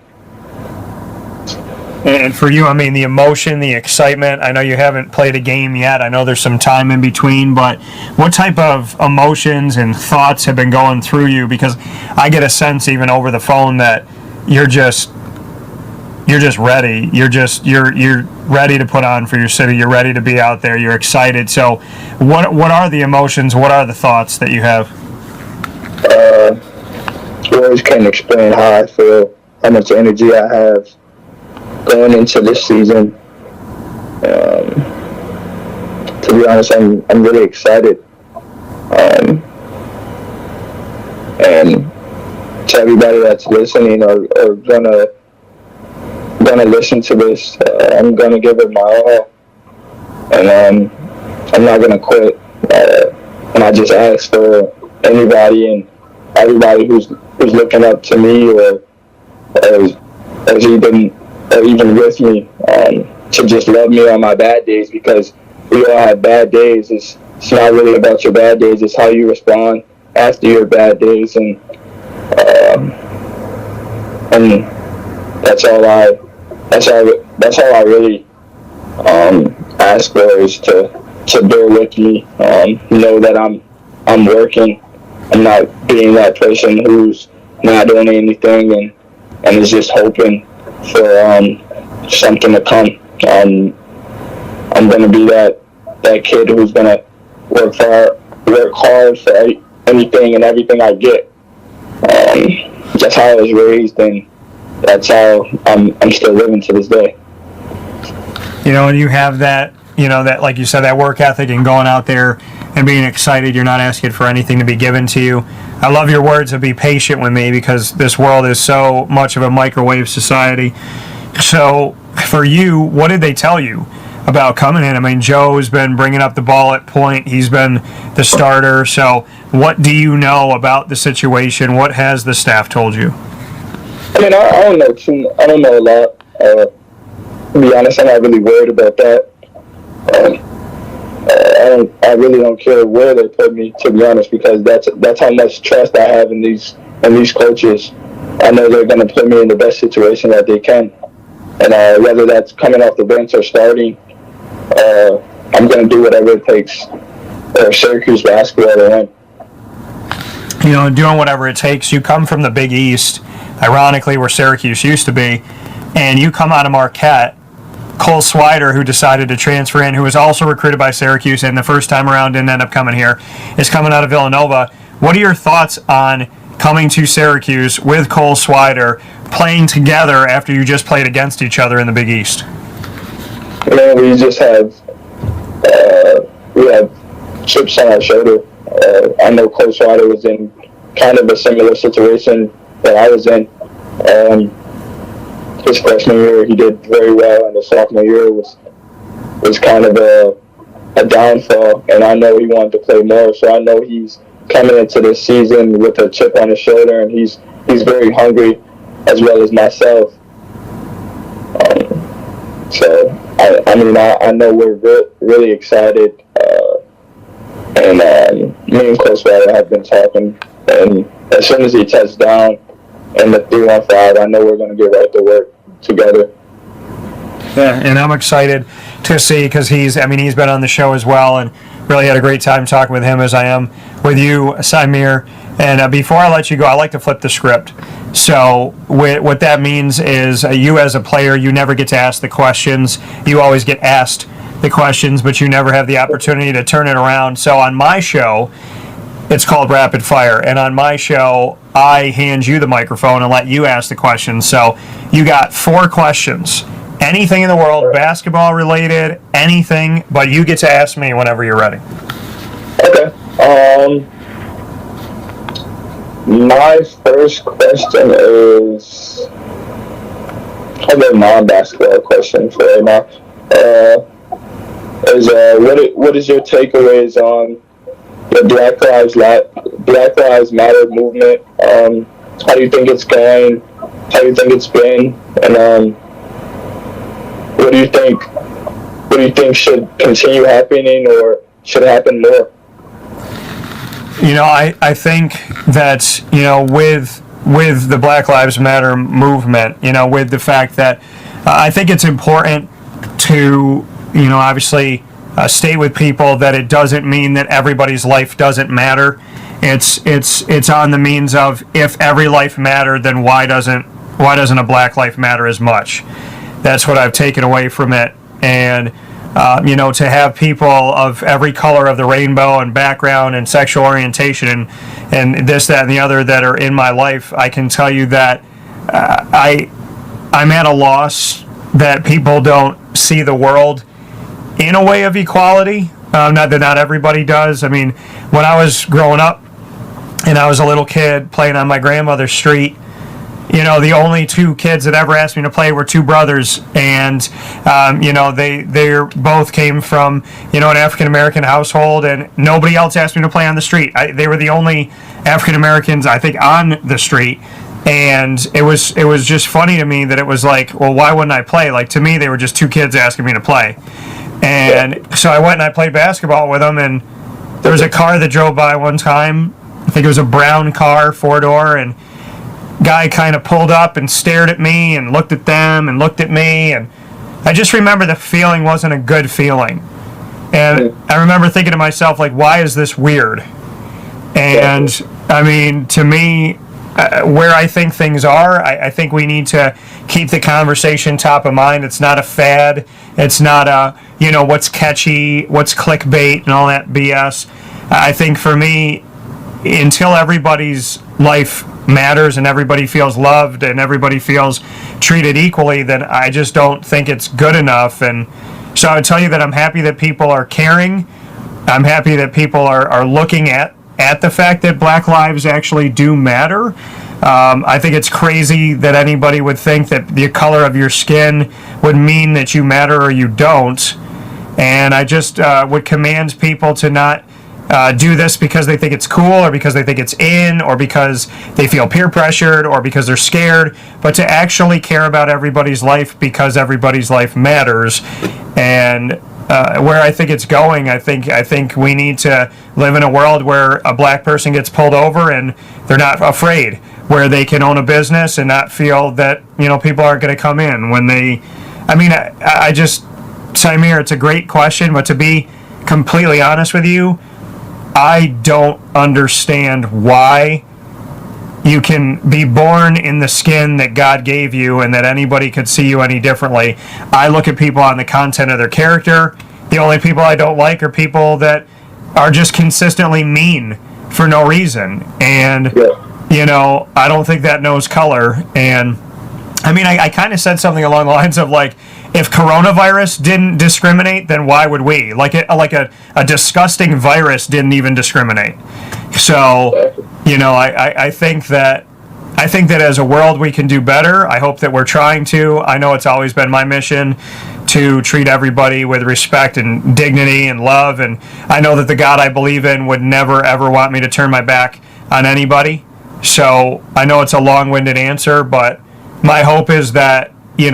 Speaker 1: And for you, I mean, the emotion, the excitement, I know you haven't played a game yet. I know there's some time in between, but what type of emotions and thoughts have been going through you? Because I get a sense even over the phone that you're just ready. You're ready to put on for your city. You're ready to be out there. You're excited. So what are the emotions? What are the thoughts that you have?
Speaker 7: Words can't explain how I feel, how much energy I have going into this season. To be honest, I'm really excited. And to everybody that's listening or gonna listen to this, I'm gonna give it my all, and I'm not gonna quit. And I just ask for anybody and everybody who's looking up to me or even with me, to just love me on my bad days, because we all have bad days. It's not really about your bad days. It's how you respond after your bad days, and that's all I really ask for, is to bear with me, know that I'm working. I'm not being that person who's not doing anything and is just hoping for something to come. I'm gonna be that kid who's gonna work hard for anything and everything I get. That's how I was raised, and that's how I'm still living to this day.
Speaker 1: And you have that, that, like you said, that work ethic and going out there and being excited. You're not asking for anything to be given to you. I love your words of be patient with me, because this world is so much of a microwave society. So for you, what did they tell you about coming in? I mean, Joe's been bringing up the ball at point. He's been the starter. So what do you know about the situation? What has the staff told you?
Speaker 7: I mean, I don't know a lot. To be honest, I'm not really worried about that. I really don't care where they put me, to be honest, because that's how much trust I have in these coaches. I know they're going to put me in the best situation that they can, and whether that's coming off the bench or starting, I'm going to do whatever it takes for Syracuse basketball to win.
Speaker 1: Doing whatever it takes. You come from the Big East, ironically, where Syracuse used to be, and you come out of Marquette. Cole Swider, who decided to transfer in, who was also recruited by Syracuse and the first time around didn't end up coming here, is coming out of Villanova. What are your thoughts on coming to Syracuse with Cole Swider, playing together after you just played against each other in the Big East?
Speaker 7: We just have chips on our shoulder. I know Cole Swider was in kind of a similar situation that I was in. His freshman year, he did very well, and his sophomore year was kind of a downfall. And I know he wanted to play more, so I know he's coming into this season with a chip on his shoulder, and he's very hungry, as well as myself. So I know we're really excited, and me and Coach Ryder have been talking, and as soon as he touches down in the 3-1-5, I know we're going to get right to work together.
Speaker 8: Yeah, and I'm excited to see, because he's been on the show as well, and really had a great time talking with him, as I am with you, Symir. And before I let you go, I like to flip the script. So what that means is you as a player, you never get to ask the questions. You always get asked the questions, but you never have the opportunity to turn it around. So on my show, it's called Rapid Fire. And on my show, I hand you the microphone and let you ask the questions. So you got 4 questions. Anything in the world, basketball related, anything, but you get to ask me whenever you're ready.
Speaker 7: Okay. My first question is a non-basketball question for right now. What is your takeaways on the Black Lives Matter movement? How do you think it's going? How do you think it's been? And what do you think should continue happening or should happen more?
Speaker 8: I think that, with the Black Lives Matter movement, with the fact that I think it's important to, obviously state with people that it doesn't mean that everybody's life doesn't matter. It's on the means of, if every life mattered, then why doesn't a black life matter as much? That's what I've taken away from it. And to have people of every color of the rainbow and background and sexual orientation and this, that, and the other that are in my life, I can tell you that I'm at a loss that people don't see the world in a way of equality. Not that not everybody does. I mean, when I was growing up and I was a little kid playing on my grandmother's street, the only 2 kids that ever asked me to play were 2 brothers, and they both came from an African American household, and nobody else asked me to play on the street. They were the only African Americans, I think, on the street, and it was just funny to me that it was like, well, why wouldn't I play? Like, to me, they were just 2 kids asking me to play, and so I went and I played basketball with them, and there was a car that drove by one time. I think it was a brown car, 4-door, and guy kind of pulled up and stared at me and looked at them and looked at me, and I just remember the feeling wasn't a good feeling, and I remember thinking to myself, like, why is this weird? And I mean, to me, where I think things are, I think we need to keep the conversation top of mind. It's not a fad. It's not a what's catchy, what's clickbait and all that BS. I think for me, until everybody's life matters and everybody feels loved and everybody feels treated equally, then I just don't think it's good enough. And so I would tell you that I'm happy that people are caring. I'm happy that people are looking at the fact that black lives actually do matter. I think it's crazy that anybody would think that the color of your skin would mean that you matter or you don't. And I just would command people to not do this because they think it's cool or because they think it's in or because they feel peer pressured or because they're scared, but to actually care about everybody's life because everybody's life matters. And where I think it's going, I think we need to live in a world where a black person gets pulled over and they're not afraid, where they can own a business and not feel that people aren't going to come in when they. I mean, I just, Symir, it's a great question, but to be completely honest with you, I don't understand why you can be born in the skin that God gave you and that anybody could see you any differently. I look at people on the content of their character. The only people I don't like are people that are just consistently mean for no reason. And, I don't think that knows color. And, I mean, I kind of said something along the lines of, like, if coronavirus didn't discriminate, then why would we? Like a disgusting virus didn't even discriminate. So, I think that as a world we can do better. I hope that we're trying to. I know it's always been my mission to treat everybody with respect and dignity and love. And I know that the God I believe in would never, ever want me to turn my back on anybody. So I know it's a long-winded answer, but my hope is that, you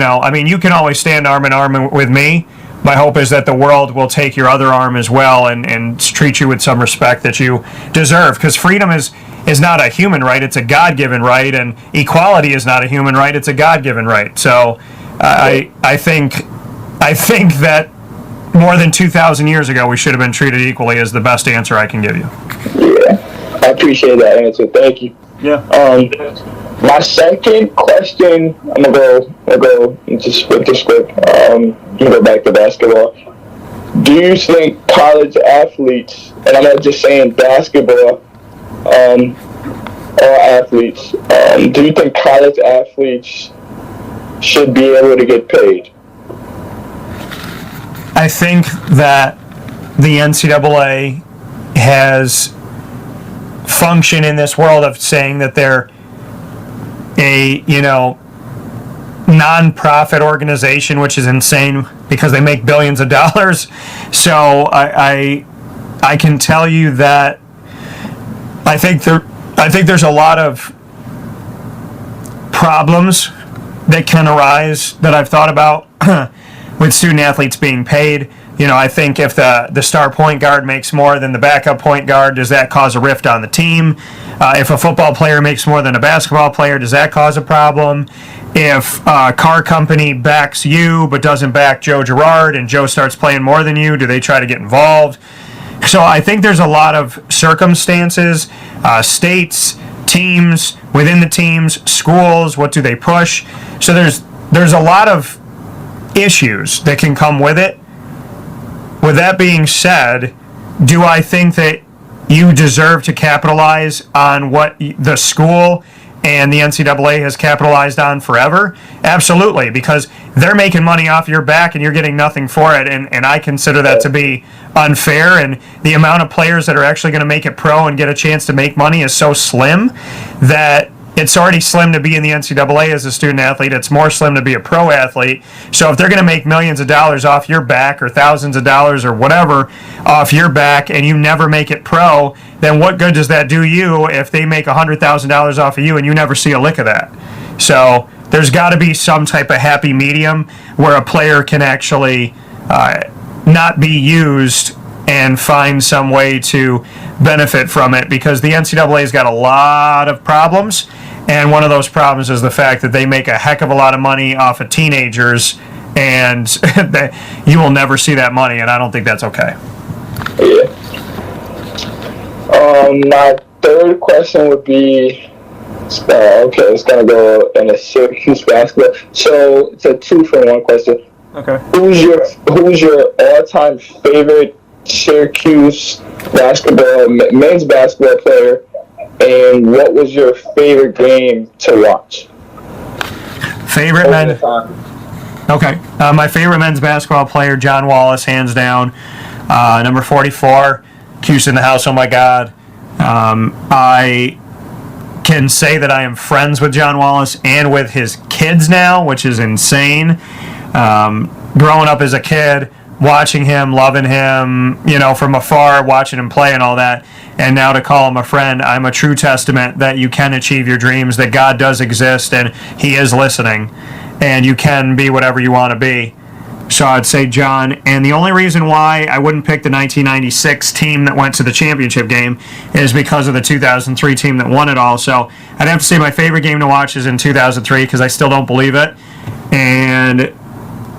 Speaker 8: can always stand arm in arm with me, my hope is that the world will take your other arm as well and treat you with some respect that you deserve. Because freedom is not a human right; it's a God-given right, and equality is not a human right; it's a God-given right. So, I think that more than 2,000 years ago, we should have been treated equally. Is the best answer I can give you.
Speaker 7: Yeah, I appreciate that answer. Thank you.
Speaker 8: Yeah.
Speaker 7: My second question, I'm gonna go just flip the script. Go back to basketball. Do you think college athletes, and I'm not just saying basketball, all athletes, do you think college athletes should be able to get paid?
Speaker 8: I think that the NCAA has functioned in this world of saying that they're a non-profit organization, which is insane because they make billions of dollars. So I can tell you that I think there's a lot of problems that can arise that I've thought about with student athletes being paid. I think if the star point guard makes more than the backup point guard, does that cause a rift on the team? If a football player makes more than a basketball player, does that cause a problem? If a car company backs you but doesn't back Joe Girard and Joe starts playing more than you, do they try to get involved? So I think there's a lot of circumstances, states, teams, within the teams, schools, what do they push? So there's a lot of issues that can come with it. With that being said, do I think that you deserve to capitalize on what the school and the NCAA has capitalized on forever? Absolutely, because they're making money off your back and you're getting nothing for it, and I consider that to be unfair, and the amount of players that are actually going to make it pro and get a chance to make money is so slim that it's already slim to be in the NCAA as a student athlete. It's more slim to be a pro athlete. So if they're going to make millions of dollars off your back or thousands of dollars or whatever off your back and you never make it pro, then what good does that do you if they make $100,000 off of you and you never see a lick of that? So there's got to be some type of happy medium where a player can actually not be used and find some way to benefit from it, because the NCAA's got a lot of problems, and one of those problems is the fact that they make a heck of a lot of money off of teenagers, and you will never see that money, and I don't think that's okay.
Speaker 7: Yeah. My third question would be, it's going to go in a Syracuse basketball. So it's a 2-for-1 question.
Speaker 8: Okay.
Speaker 7: Who's your all-time favorite Syracuse men's basketball player, and what was your favorite game to watch?
Speaker 8: Favorite men. Okay. My favorite men's basketball player, John Wallace, hands down. Number 44. Cuse in the house, oh my God. I can say that I am friends with John Wallace and with his kids now, which is insane. Growing up as a kid, watching him, loving him, from afar, watching him play and all that, and now to call him a friend, I'm a true testament that you can achieve your dreams, that God does exist, and He is listening, and you can be whatever you want to be. So I'd say John, and the only reason why I wouldn't pick the 1996 team that went to the championship game is because of the 2003 team that won it all. So I'd have to say my favorite game to watch is in 2003 because I still don't believe it, and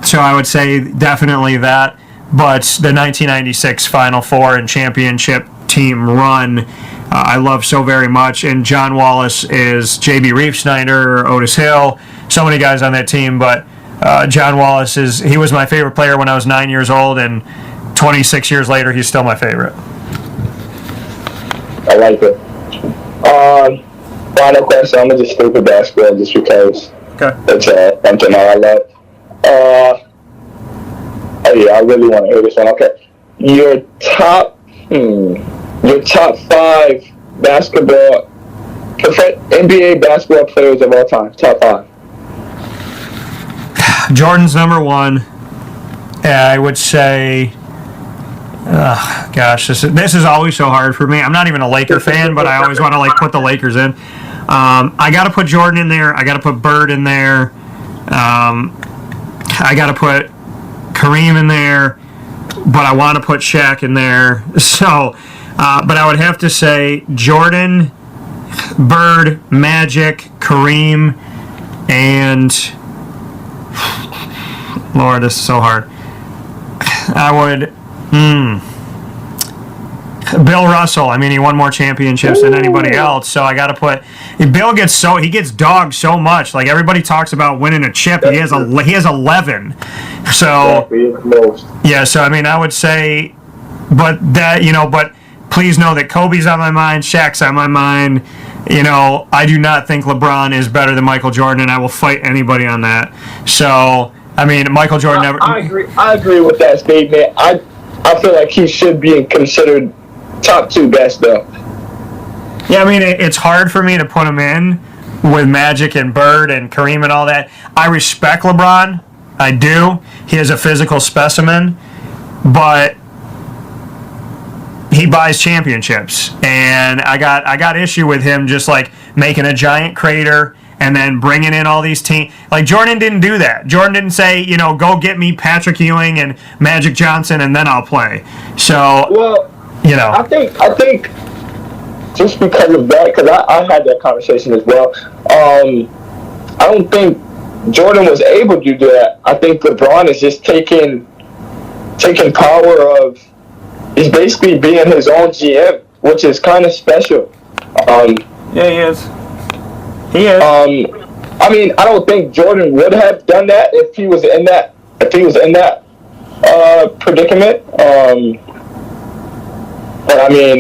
Speaker 8: so I would say definitely that. But the 1996 Final Four and championship team run, I love so very much. And John Wallace is J.B. Reef-Snyder, Otis Hill, so many guys on that team. But John Wallace he was my favorite player when I was 9 years old, and 26 years later, he's still my favorite.
Speaker 7: I like it. Final question. I'm going to just stick with basketball just because it's something that I love. I really want to hear this one. Okay, your top 5 basketball, NBA basketball players of all time. Top 5.
Speaker 8: Jordan's number 1. I would say, this is always so hard for me. I'm not even a Laker fan, but I always want to put the Lakers in. I got to put Jordan in there. I got to put Bird in there. I got to put Kareem in there, but I want to put Shaq in there. So, but I would have to say Jordan, Bird, Magic, Kareem, and Lord, this is so hard. I would. Bill Russell. I mean, he won more championships than anybody else. So I got to put. Bill gets dogged so much. Like everybody talks about winning a chip. He has 11. So yeah. So I mean, I would say, but please know that Kobe's on my mind. Shaq's on my mind. I do not think LeBron is better than Michael Jordan, and I will fight anybody on that. So I mean, Michael Jordan never.
Speaker 7: I agree with that statement. I feel like he should be considered top 2 best though.
Speaker 8: Yeah, I mean, it's hard for me to put him in with Magic and Bird and Kareem and all that. I respect LeBron. I do. He is a physical specimen, but he buys championships, and I got issue with him just like making a giant crater and then bringing in all these teams. Like Jordan didn't do that. Jordan didn't say, go get me Patrick Ewing and Magic Johnson and then I'll play. So,
Speaker 7: well, I think just because of that, because I had that conversation as well. I don't think Jordan was able to do that. I think LeBron is just taking power of. He's basically being his own GM, which is kind of special.
Speaker 8: Yeah, he is. He is.
Speaker 7: I mean, I don't think Jordan would have done that if he was in that predicament. But I mean,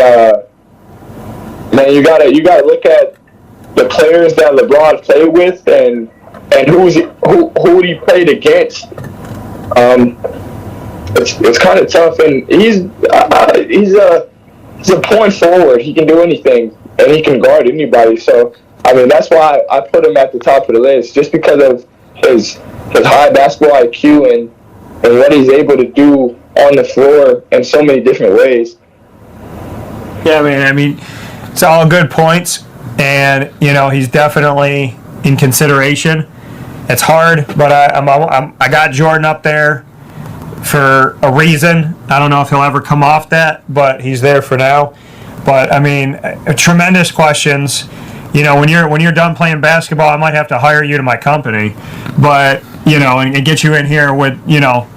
Speaker 7: man, you gotta look at the players that LeBron played with and who he played against. It's kind of tough, and he's a point forward. He can do anything, and he can guard anybody. So I mean, that's why I put him at the top of the list, just because of his high basketball IQ and what he's able to do on the floor in so many different ways.
Speaker 8: Yeah, I mean, it's all good points, and he's definitely in consideration. It's hard, but I got Jordan up there for a reason. I don't know if he'll ever come off that, but he's there for now. But I mean, tremendous questions. When you're done playing basketball, I might have to hire you to my company, but and get you in here with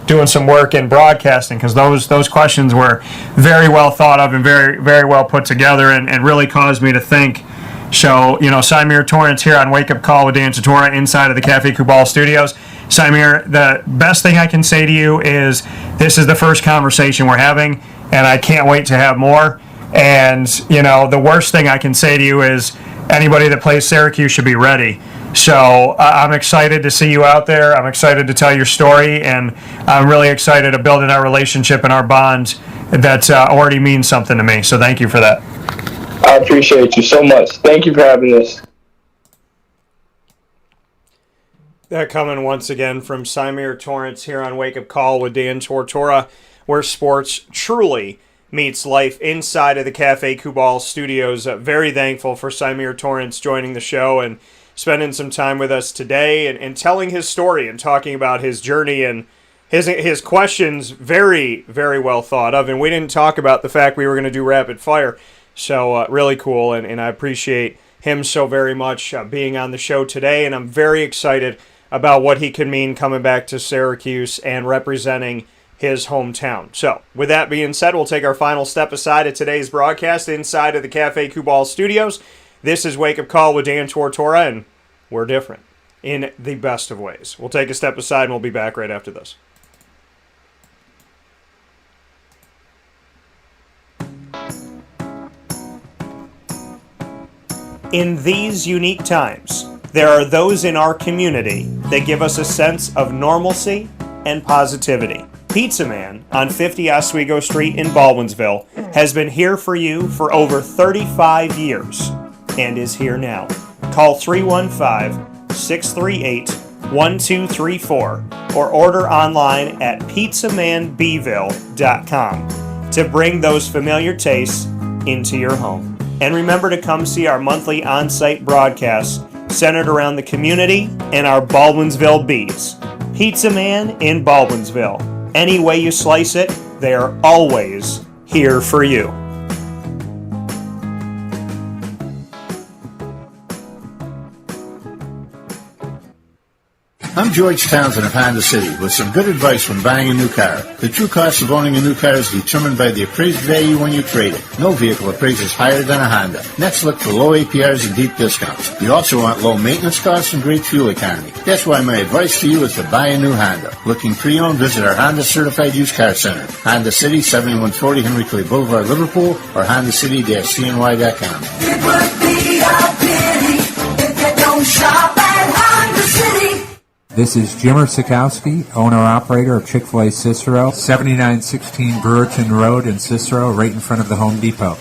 Speaker 8: doing some work in broadcasting, because those questions were very well thought of and very very well put together, and really caused me to think. So Symir Torrence here on Wake Up Call with Dan Tortora inside of the Cafe Kubal studios. Symir, the best thing I can say to you is this is the first conversation we're having, and I can't wait to have more. And the worst thing I can say to you is anybody that plays Syracuse should be ready. So I'm excited to see you out there. I'm excited to tell your story, and I'm really excited to build in our relationship and our bond that already means something to me. So thank you for that.
Speaker 7: I appreciate you so much. Thank you for having this.
Speaker 1: That coming once again from Symir Torrence here on Wake Up Call with Dan Tortora, where sports truly meets life inside of the Cafe Kubal studios. Very thankful for Symir Torrence joining the show and spending some time with us today and telling his story and talking about his journey and his questions. Very, very well thought of. And we didn't talk about the fact we were going to do rapid fire. So really cool, and I appreciate him so very much being on the show today. And I'm very excited about what he could mean coming back to Syracuse and representing his hometown. So, with that being said, we'll take our final step aside of today's broadcast inside of the Cafe Kubal studios. This is Wake Up Call with Dan Tortora, and we're different in the best of ways. We'll take a step aside, and we'll be back right after this. In these unique times, there are those in our community that give us a sense of normalcy and positivity. Pizza Man on 50 Oswego Street in Baldwinsville has been here for you for over 35 years and is here now. Call 315-638-1234 or order online at pizzamanbville.com to bring those familiar tastes into your home. And remember to come see our monthly on-site broadcasts centered around the community and our Baldwinsville Bees. Pizza Man in Baldwinsville. Any way you slice it, they are always here for you.
Speaker 9: I'm George Townsend of Honda City with some good advice when buying a new car. The true cost of owning a new car is determined by the appraised value when you trade it. No vehicle appraises higher than a Honda. Next, look for low APRs and deep discounts. You also want low maintenance costs and great fuel economy. That's why my advice to you is to buy a new Honda. Looking pre-owned, visit our Honda Certified Used Car Center. Honda City, 7140 Henry Clay Boulevard, Liverpool, or HondaCity-CNY.com.
Speaker 10: It would be a pity if you don't shop at Honda City.
Speaker 11: This is Jimmer Sikowski, owner-operator of Chick-fil-A Cicero, 7916 Brewerton Road in Cicero, right in front of the Home Depot.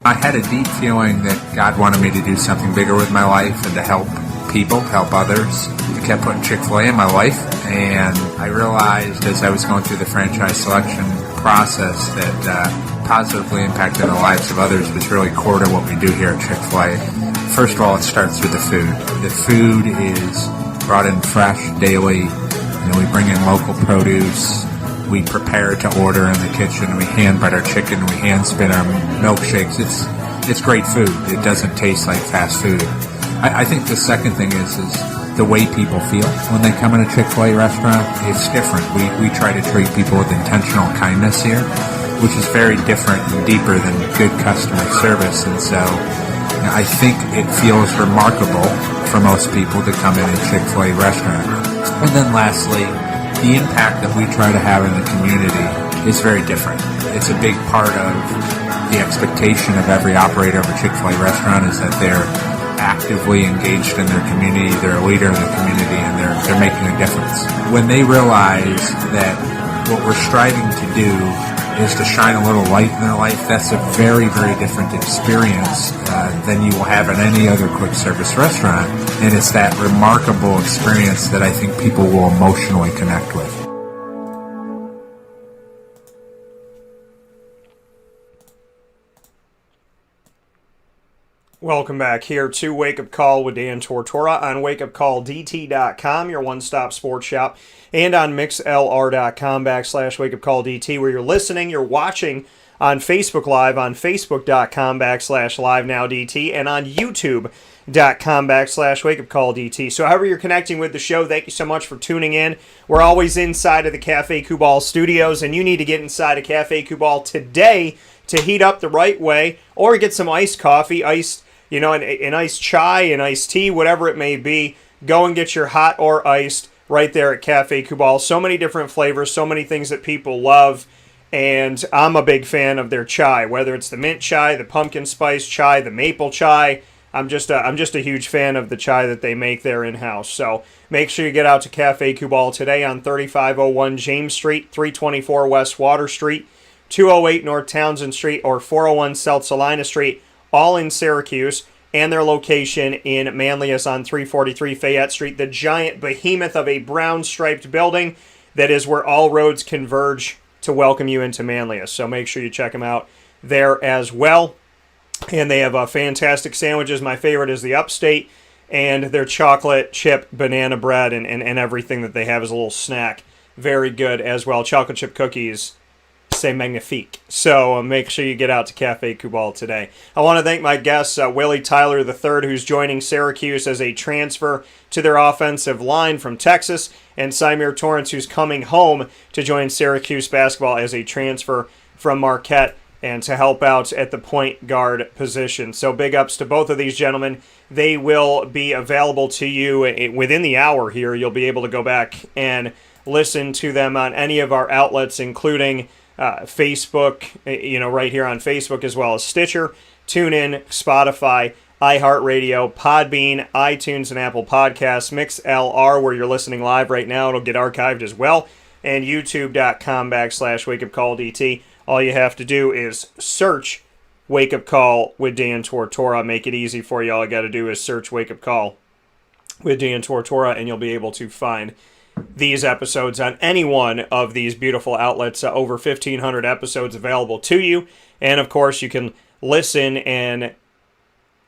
Speaker 11: I had a deep feeling that God wanted me to do something bigger with my life and to help people, help others. I kept putting Chick-fil-A in my life, and I realized as I was going through the franchise selection process that positively impacting the lives of others was really core to what we do here at Chick-fil-A. First of all, it starts with the food. The food is brought in fresh daily. We bring in local produce. We prepare to order in the kitchen. We hand bread our chicken. We hand spin our milkshakes. It's great food. It doesn't taste like fast food. I think the second thing is the way people feel when they come in a Chick-fil-A restaurant. It's different. We try to treat people with intentional kindness here, which is very different and deeper than good customer service. And so I think it feels remarkable for most people to come in a Chick-fil-A restaurant. And then lastly, the impact that we try to have in the community is very different. It's a big part of the expectation of every operator of a Chick-fil-A restaurant is that they're actively engaged in their community, they're a leader in the community, and they're making a difference. When they realize that what we're striving to do is to shine a little light in their life, that's a very, very different experience than you will have in any other quick service restaurant. And it's that remarkable experience that I think people will emotionally connect with.
Speaker 1: Welcome back here to Wake Up Call with Dan Tortora on wakeupcalldt.com, your one-stop sports shop, and on mixlr.com/wakeupcalldt, where you're listening, you're watching on Facebook Live, on facebook.com/livenowdt, and on youtube.com/wakeupcalldt. So however you're connecting with the show, thank you so much for tuning in. We're always inside of the Cafe Kubal studios, and you need to get inside of Cafe Kubal today to heat up the right way, or get some iced coffee, an iced chai, an iced tea, whatever it may be. Go and get your hot or iced right there at Cafe Kubal. So many different flavors, so many things that people love, and I'm a big fan of their chai, whether it's the mint chai, the pumpkin spice chai, the maple chai. I'm just a huge fan of the chai that they make there in-house. So make sure you get out to Cafe Kubal today on 3501 James Street, 324 West Water Street, 208 North Townsend Street, or 401 South Salina Street, all in Syracuse, and their location in Manlius on 343 Fayette Street, the giant behemoth of a brown-striped building that is where all roads converge to welcome you into Manlius. So make sure you check them out there as well. And they have fantastic sandwiches. My favorite is the Upstate, and their chocolate chip banana bread and everything that they have as a little snack. Very good as well. Chocolate chip cookies, c'est magnifique. So make sure you get out to Cafe Kubal today. I want to thank my guests, Willie Tyler III, who's joining Syracuse as a transfer to their offensive line from Texas, and Symir Torrence, who's coming home to join Syracuse Basketball as a transfer from Marquette and to help out at the point guard position. So big ups to both of these gentlemen. They will be available to you within the hour here. You'll be able to go back and listen to them on any of our outlets, including Facebook, right here on Facebook, as well as Stitcher, TuneIn, Spotify, iHeartRadio, Podbean, iTunes, and Apple Podcasts, MixLR, where you're listening live right now. It'll get archived as well, and youtube.com/wakeupcalldt. All you have to do is search Wake Up Call with Dan Tortora. Make it easy for you. All you got to do is search Wake Up Call with Dan Tortora, and you'll be able to find these episodes on any one of these beautiful outlets. Over 1,500 episodes available to you. And, of course, you can listen and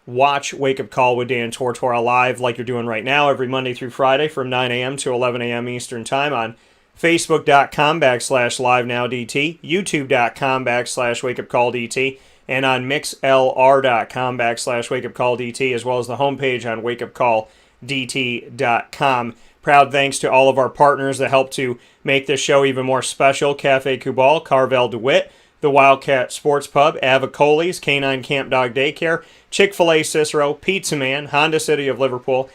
Speaker 1: watch Wake Up Call with Dan Tortora live like you're doing right now every Monday through Friday from 9 a.m. to 11 a.m. Eastern Time on Facebook.com/LiveNowDT, YouTube.com/WakeUpCallDT, and on MixLR.com/WakeUpCallDT, as well as the homepage on WakeUpCallDT.com. Proud thanks to all of our partners that help to make this show even more special. Cafe Kubal, Carvel DeWitt, the Wildcat Sports Pub, Avicoli's, Canine Camp Dog Daycare, Chick-fil-A Cicero, Pizza Man, Honda City of Liverpool,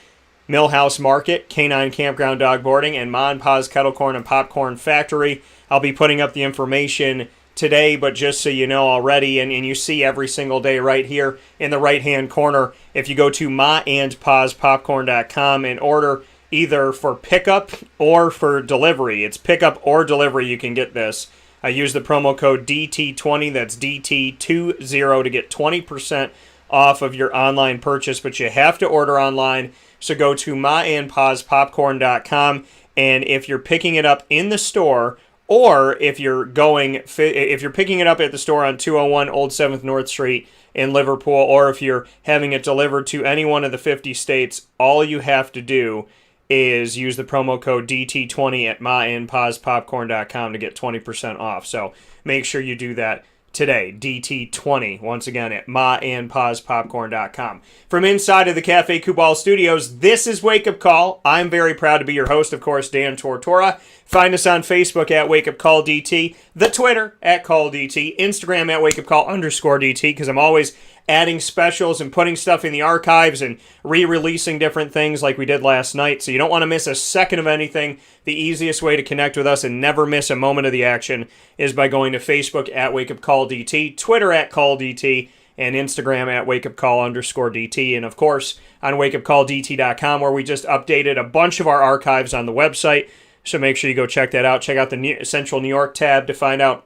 Speaker 1: Millhouse Market, Canine Campground Dog Boarding, and Ma and Pa's Kettle Corn and Popcorn Factory. I'll be putting up the information today, but just so you know already, and you see every single day right here in the right-hand corner, if you go to maandpaspopcorn.com and order either for pickup or for delivery. It's pickup or delivery, you can get this. I use the promo code DT20, that's DT20, to get 20% off of your online purchase, but you have to order online. So go to maandpaspopcorn.com, and if you're picking it up in the store, or if you're picking it up at the store on 201 Old 7th North Street in Liverpool, or if you're having it delivered to any one of the 50 states, all you have to do is use the promo code DT20 at maandpaspopcorn.com to get 20% off. So make sure you do that today. DT20, once again, at maandpaspopcorn.com. From inside of the Cafe Kubal studios, this is Wake Up Call. I'm very proud to be your host, of course, Dan Tortora. Find us on Facebook at Wake Up Call DT, the Twitter at Call DT, Instagram at Wake Up Call _DT, because I'm always adding specials and putting stuff in the archives and re-releasing different things like we did last night. So you don't want to miss a second of anything. The easiest way to connect with us and never miss a moment of the action is by going to Facebook at Wake Up Call DT, Twitter at Call DT, and Instagram at Wake Up Call _DT. And of course, on wakeupcalldt.com, where we just updated a bunch of our archives on the website. So make sure you go check that out. Check out the Central New York tab to find out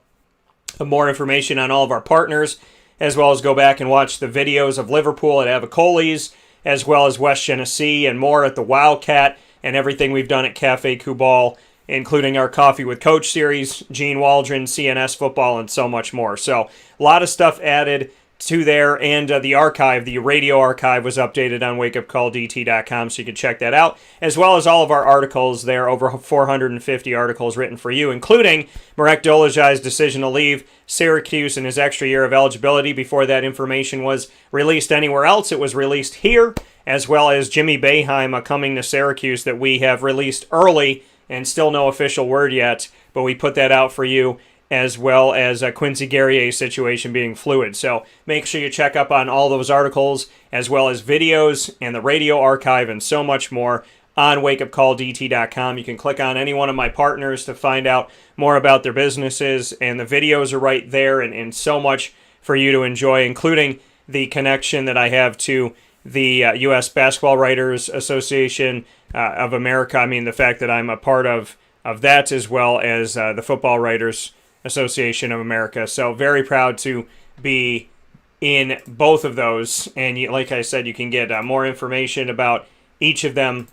Speaker 1: more information on all of our partners, as well as go back and watch the videos of Liverpool at Avicoli's, as well as West Genesee and more at the Wildcat, and everything we've done at Cafe Kubal, including our Coffee with Coach series, Gene Waldron, CNS football, and so much more. So a lot of stuff added to there, and the archive, the radio archive, was updated on wakeupcalldt.com, so you can check that out, as well as all of our articles there, over 450 articles written for you, including Marek Dolezaj's decision to leave Syracuse and his extra year of eligibility. Before that information was released anywhere else, it was released here, as well as Jimmy Boeheim coming to Syracuse that we have released early, and still no official word yet, but we put that out for you, as well as Quincy Guerrier's situation being fluid. So make sure you check up on all those articles, as well as videos and the radio archive and so much more on wakeupcalldt.com. You can click on any one of my partners to find out more about their businesses, and the videos are right there, and so much for you to enjoy, including the connection that I have to the U.S. Basketball Writers Association of America. I mean, the fact that I'm a part of that, as well as the Football Writers Association of America. So very proud to be in both of those. And like I said, you can get more information about each of them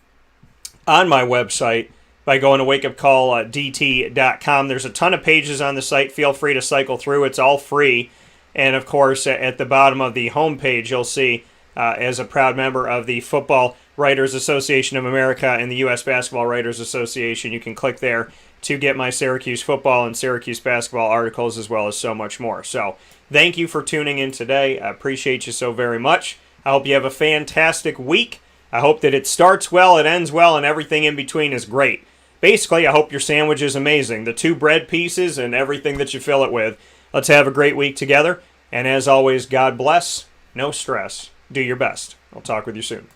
Speaker 1: on my website by going to wakeupcalldt.com. There's a ton of pages on the site. Feel free to cycle through. It's all free. And of course, at the bottom of the homepage, you'll see, as a proud member of the Football Writers Association of America and the U.S. Basketball Writers Association, you can click there to get my Syracuse football and Syracuse basketball articles, as well as so much more. So thank you for tuning in today. I appreciate you so very much. I hope you have a fantastic week. I hope that it starts well, it ends well, and everything in between is great. Basically, I hope your sandwich is amazing. The 2 bread pieces and everything that you fill it with. Let's have a great week together. And as always, God bless. No stress. Do your best. I'll talk with you soon.